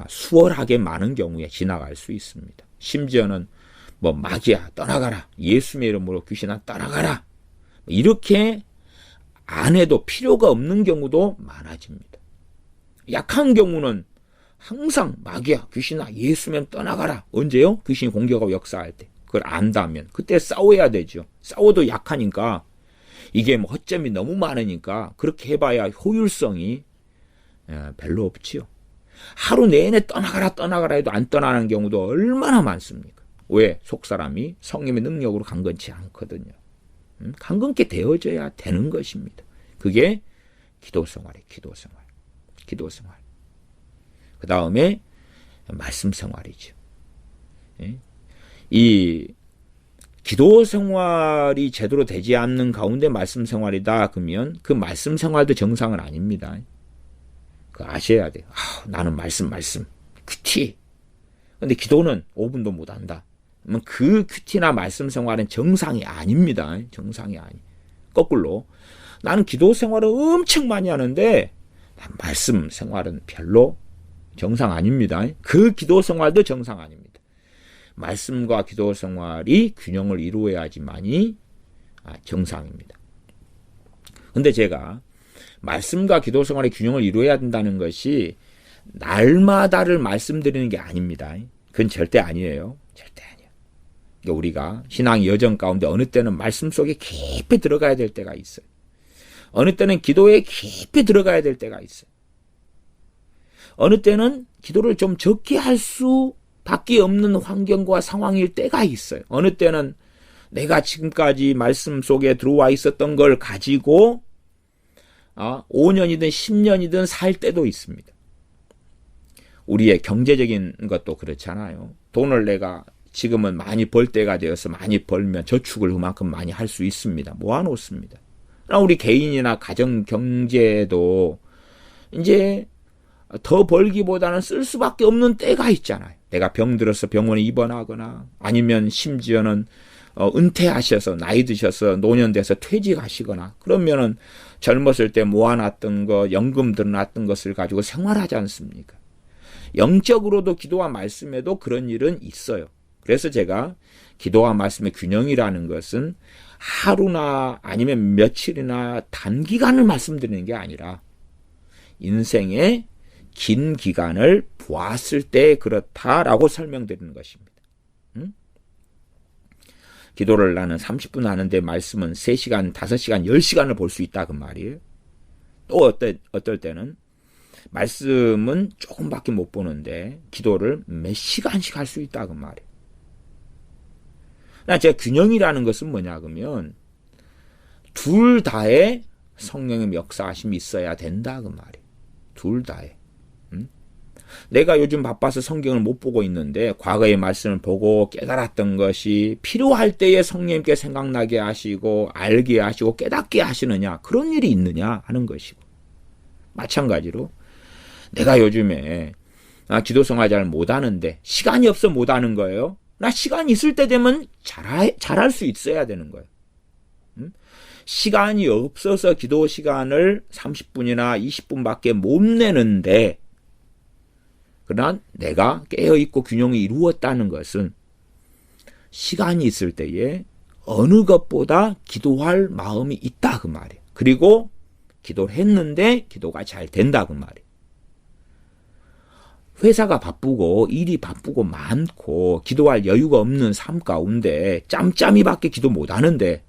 수월하게 많은 경우에 지나갈 수 있습니다. 심지어는 뭐 마귀야 떠나가라, 예수님의 이름으로 귀신아 떠나가라, 이렇게 안 해도 필요가 없는 경우도 많아집니다. 약한 경우는 항상 마귀야 귀신아 예수면 떠나가라. 언제요? 귀신이 공격하고 역사할 때. 그걸 안다면 그때 싸워야 되죠. 싸워도 약하니까, 이게 뭐 허점이 너무 많으니까 그렇게 해봐야 효율성이 별로 없지요. 하루 내내 떠나가라 해도 안 떠나는 경우도 얼마나 많습니까? 왜? 속사람이 성령의 능력으로 강건치 않거든요. 강건케 되어져야 되는 것입니다. 그게 기도생활이에요. 기도생활. 그 다음에 말씀생활이죠. 이 기도생활이 제대로 되지 않는 가운데 말씀생활이다 그러면 그 말씀생활도 정상은 아닙니다. 그거 아셔야 돼요. 나는 말씀 큐티. 근데 기도는 5분도 못한다. 그러면 그 큐티나 말씀생활은 정상이 아닙니다. 정상이 아니. 거꾸로 나는 기도생활을 엄청 많이 하는데 말씀생활은 별로 정상 아닙니다. 그 기도생활도 정상 아닙니다. 말씀과 기도생활이 균형을 이루어야지만이 정상입니다. 근데 제가 말씀과 기도생활의 균형을 이루어야 된다는 것이 날마다를 말씀드리는 게 아닙니다. 그건 절대 아니에요. 절대 아니에요. 그러니까 우리가 신앙 여정 가운데 어느 때는 말씀 속에 깊이 들어가야 될 때가 있어요. 어느 때는 기도에 깊이 들어가야 될 때가 있어요. 어느 때는 기도를 좀 적게 할 수밖에 없는 환경과 상황일 때가 있어요. 어느 때는 내가 지금까지 말씀 속에 들어와 있었던 걸 가지고 5년이든 10년이든 살 때도 있습니다. 우리의 경제적인 것도 그렇잖아요. 돈을 내가 지금은 많이 벌 때가 되어서 많이 벌면 저축을 그만큼 많이 할 수 있습니다. 모아놓습니다. 우리 개인이나 가정 경제도 이제 더 벌기보다는 쓸 수밖에 없는 때가 있잖아요. 내가 병들어서 병원에 입원하거나 아니면 심지어는 은퇴하셔서 나이 드셔서 노년돼서 퇴직하시거나 그러면은 젊었을 때 모아놨던 거, 연금 들어놨던 것을 가지고 생활하지 않습니까? 영적으로도 기도와 말씀에도 그런 일은 있어요. 그래서 제가 기도와 말씀의 균형이라는 것은 하루나 아니면 며칠이나 단기간을 말씀드리는 게 아니라 인생의 긴 기간을 보았을 때 그렇다라고 설명드리는 것입니다. 기도를 나는 30분 하는데 말씀은 3시간, 5시간, 10시간을 볼 수 있다 그 말이에요. 또 어떨 때는 말씀은 조금밖에 못 보는데 기도를 몇 시간씩 할 수 있다 그 말이에요. 제가 균형이라는 것은 뭐냐 그러면 둘 다의 성령의 역사하심이 있어야 된다 그 말이에요. 둘 다의. 내가 요즘 바빠서 성경을 못 보고 있는데 과거의 말씀을 보고 깨달았던 것이 필요할 때에 성령님께 생각나게 하시고 알게 하시고 깨닫게 하시느냐, 그런 일이 있느냐 하는 것이고, 마찬가지로 내가 요즘에 기도생활 잘 못하는데 시간이 없어 못하는 거예요. 나 시간이 있을 때 되면 잘할 수 있어야 되는 거예요. 시간이 없어서 기도 시간을 30분이나 20분밖에 못 내는데, 그러나 내가 깨어있고 균형이 이루었다는 것은 시간이 있을 때에 어느 것보다 기도할 마음이 있다 그 말이에요. 그리고 기도를 했는데 기도가 잘 된다 그 말이에요. 회사가 바쁘고 일이 바쁘고 많고 기도할 여유가 없는 삶 가운데 짬짬이밖에 기도 못하는데,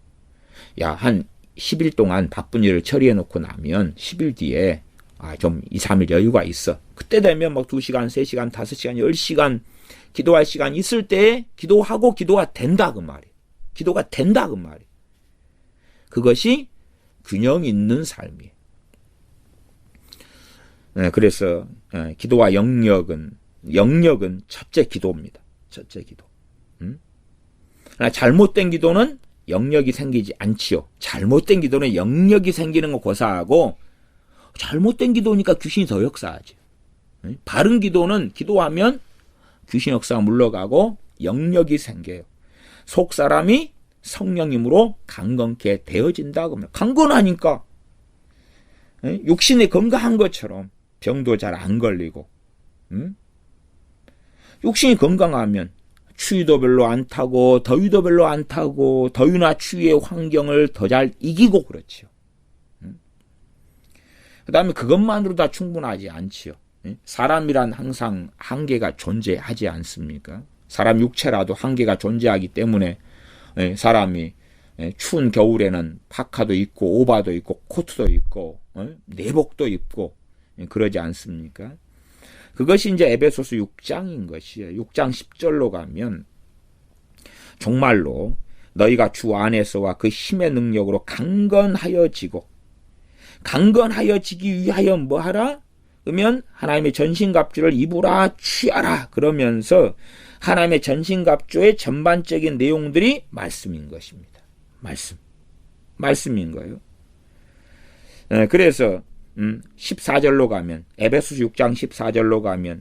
한 10일 동안 바쁜 일을 처리해 놓고 나면 10일 뒤에 좀 2, 3일 여유가 있어. 그때 되면 2시간, 3시간, 5시간, 10시간 기도할 시간 있을 때 기도하고 기도가 된다 그 말이에요. 기도가 된다 그 말이에요. 그것이 균형 있는 삶이에요. 그래서 기도와 영역은 첫째 기도입니다. 첫째 기도. 잘못된 기도는 영역이 생기지 않지요. 잘못된 기도는 영역이 생기는 거 고사하고, 잘못된 기도니까 귀신이 더 역사하지. 바른 기도는 기도하면 귀신 역사가 물러가고 영역이 생겨요. 속 사람이 성령님으로 강건케 되어진다. 그러면 강건하니까 육신이 건강한 것처럼 병도 잘 안 걸리고, 육신이 건강하면 추위도 별로 안 타고 더위도 별로 안 타고 더위나 추위의 환경을 더 잘 이기고 그렇지요. 그 다음에 그것만으로 다 충분하지 않지요. 사람이란 항상 한계가 존재하지 않습니까? 사람 육체라도 한계가 존재하기 때문에 사람이 추운 겨울에는 파카도 입고 오바도 입고 코트도 입고 내복도 입고 그러지 않습니까? 그것이 이제 에베소서 6장인 것이에요. 6장 10절로 가면 정말로 너희가 주 안에서와 그 힘의 능력으로 강건하여지기 위하여 뭐하라? 그러면 하나님의 전신갑주를 입으라 취하라 그러면서 하나님의 전신갑주의 전반적인 내용들이 말씀인 것입니다. 말씀인 거예요. 그래서 14절로 가면 에베소서 6장 14절로 가면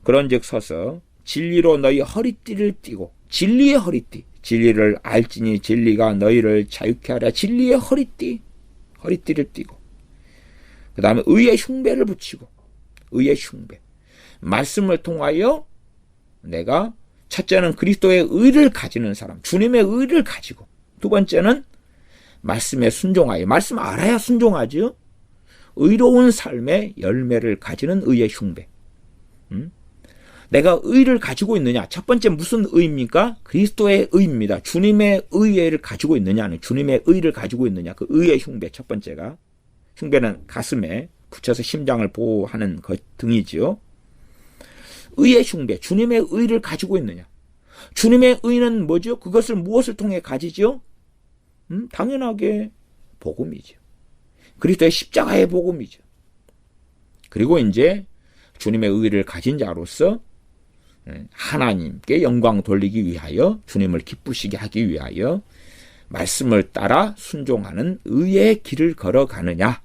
그런즉 서서 진리로 너희 허리띠를 띠고 진리의 허리띠 진리를 알지니 진리가 너희를 자유케 하라 진리의 허리띠를 띠고 그 다음에 의의 흉배를 붙이고 의의 흉배 말씀을 통하여 내가 첫째는 그리스도의 의를 가지는 사람 주님의 의를 가지고 두 번째는 말씀에 순종하여 말씀 알아야 순종하죠. 의로운 삶의 열매를 가지는 의의 흉배. 내가 의를 가지고 있느냐? 첫 번째 무슨 의입니까? 그리스도의 의입니다. 주님의 의를 가지고 있느냐는 주님의 의를 가지고 있느냐? 그 의의 흉배 첫 번째가 흉배는 가슴에 붙여서 심장을 보호하는 것 등이지요. 의의 흉배, 주님의 의를 가지고 있느냐? 주님의 의는 뭐죠? 그것을 무엇을 통해 가지죠? 당연하게 복음이죠. 그리스도의 십자가의 복음이죠. 그리고 이제 주님의 의를 가진 자로서 하나님께 영광 돌리기 위하여 주님을 기쁘시게 하기 위하여 말씀을 따라 순종하는 의의 길을 걸어가느냐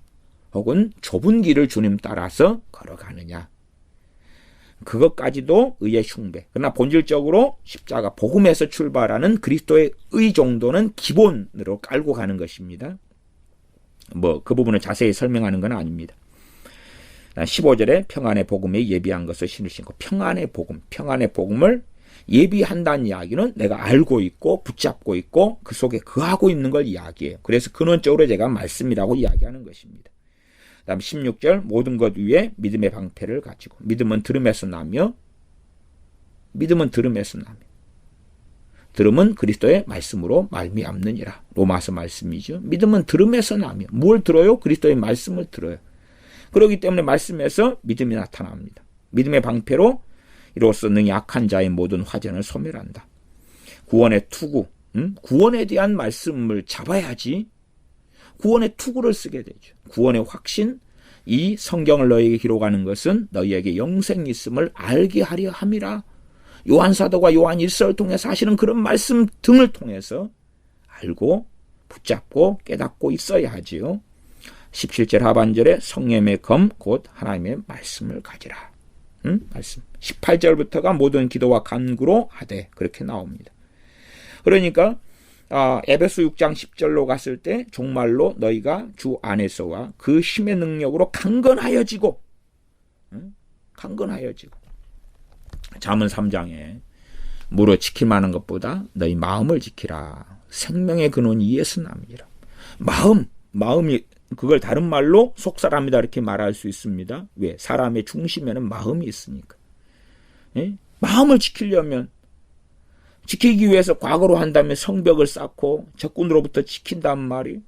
혹은 좁은 길을 주님 따라서 걸어가느냐 그것까지도 의의 흉배. 그러나 본질적으로 십자가 복음에서 출발하는 그리스도의 의 정도는 기본으로 깔고 가는 것입니다. 그 부분을 자세히 설명하는 건 아닙니다. 15절에 평안의 복음에 예비한 것을 신으시고 평안의 복음을 예비한다는 이야기는 내가 알고 있고 붙잡고 있고 그 속에 거하고 있는 걸 이야기해요. 그래서 근원적으로 제가 말씀이라고 이야기하는 것입니다. 그 다음 16절 모든 것 위에 믿음의 방패를 가지고 믿음은 들음에서 나며 들음은 그리스도의 말씀으로 말미암느니라. 로마서 말씀이죠. 믿음은 들음에서 나며 뭘 들어요? 그리스도의 말씀을 들어요. 그렇기 때문에 말씀에서 믿음이 나타납니다. 믿음의 방패로 이로써 능히 악한 자의 모든 화전을 소멸한다. 구원의 투구, 구원에 대한 말씀을 잡아야지 구원의 투구를 쓰게 되죠. 구원의 확신, 이 성경을 너희에게 기록하는 것은 너희에게 영생이 있음을 알게 하려 함이라. 요한사도가 요한 1서를 통해서 하시는 그런 말씀 등을 통해서 알고 붙잡고 깨닫고 있어야 하지요. 17절 하반절에 성령의 검 곧 하나님의 말씀을 가지라. 말씀. 18절부터가 모든 기도와 간구로 하되 그렇게 나옵니다. 그러니까 에베소 6장 10절로 갔을 때 정말로 너희가 주 안에서와 그 힘의 능력으로 강건하여지고 잠언 3장에 무릇 지킬만한 것보다 너희 마음을 지키라. 생명의 근원이 예수 남이라. 마음이 그걸 다른 말로 속사람이다 이렇게 말할 수 있습니다. 왜? 사람의 중심에는 마음이 있으니까. 마음을 지키려면 지키기 위해서 과거로 한다면 성벽을 쌓고 적군으로부터 지킨단 말이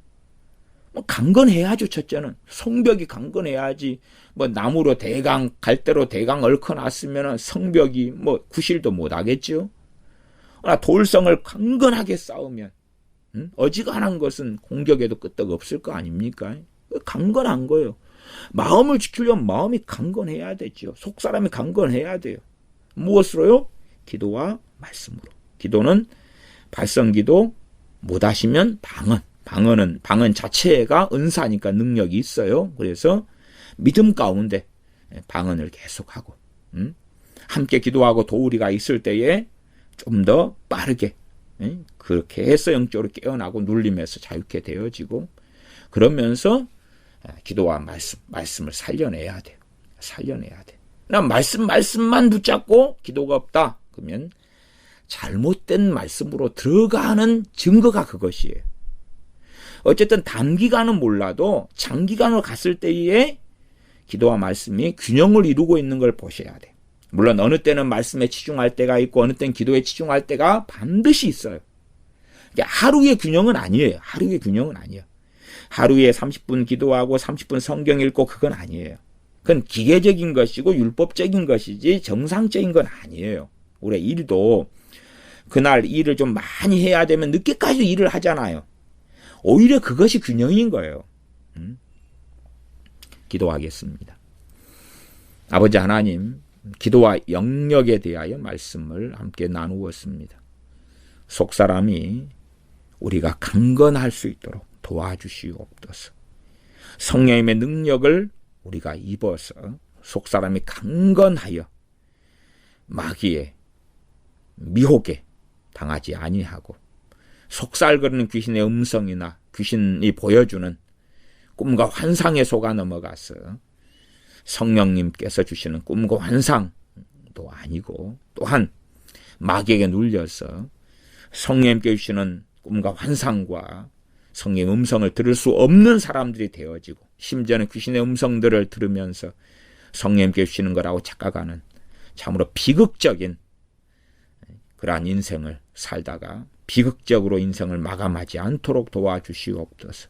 강건해야죠. 첫째는 성벽이 강건해야지. 나무로 대강 갈대로 대강 얽어놨으면 성벽이 구실도 못하겠죠. 돌성을 강건하게 쌓으면 어지간한 것은 공격에도 끄떡없을 거 아닙니까? 강건한 거예요. 마음을 지키려면 마음이 강건해야 되죠. 속사람이 강건해야 돼요. 무엇으로요? 기도와 말씀으로. 기도는 발성기도 못하시면 방언은 자체가 은사니까 능력이 있어요. 그래서 믿음 가운데 방언을 계속하고 함께 기도하고 도우리가 있을 때에 좀 더 빠르게 그렇게 해서 영적으로 깨어나고 눌림에서 자유케 되어지고, 그러면서 기도와 말씀을 살려내야 돼요. 살려내야 돼. 난 말씀만 붙잡고 기도가 없다. 그러면 잘못된 말씀으로 들어가는 증거가 그것이에요. 어쨌든 단기간은 몰라도 장기간으로 갔을 때에 기도와 말씀이 균형을 이루고 있는 걸 보셔야 돼. 물론 어느 때는 말씀에 치중할 때가 있고 어느 때는 기도에 치중할 때가 반드시 있어요. 하루의 균형은 아니에요. 하루의 균형은 아니에요. 하루에 30분 기도하고 30분 성경 읽고 그건 아니에요. 그건 기계적인 것이고 율법적인 것이지 정상적인 건 아니에요. 우리 일도 그날 일을 좀 많이 해야 되면 늦게까지 일을 하잖아요. 오히려 그것이 균형인 거예요. 기도하겠습니다. 아버지 하나님, 기도와 영역에 대하여 말씀을 함께 나누었습니다. 속사람이 우리가 강건할 수 있도록 도와주시옵소서. 성령님의 능력을 우리가 입어서 속사람이 강건하여 마귀의 미혹에 당하지 아니하고 속살거리는 귀신의 음성이나 귀신이 보여주는 꿈과 환상에 속아 넘어가서 성령님께서 주시는 꿈과 환상도 아니고, 또한 마귀에게 눌려서 성령님께 주시는 꿈과 환상과 성령의 음성을 들을 수 없는 사람들이 되어지고, 심지어는 귀신의 음성들을 들으면서 성령님께 주시는 거라고 착각하는 참으로 비극적인 그러한 인생을 살다가 비극적으로 인생을 마감하지 않도록 도와주시옵소서.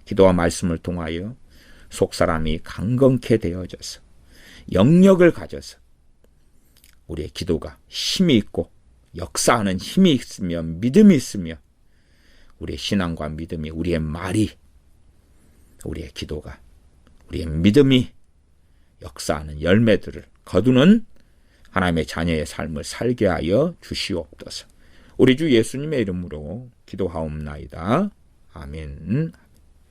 기도와 말씀을 통하여 속사람이 강건케 되어져서 영역을 가져서 우리의 기도가 힘이 있고 역사하는 힘이 있으며 믿음이 있으며, 우리의 신앙과 믿음이, 우리의 말이, 우리의 기도가, 우리의 믿음이 역사하는 열매들을 거두는 하나님의 자녀의 삶을 살게 하여 주시옵소서. 우리 주 예수님의 이름으로 기도하옵나이다. 아멘.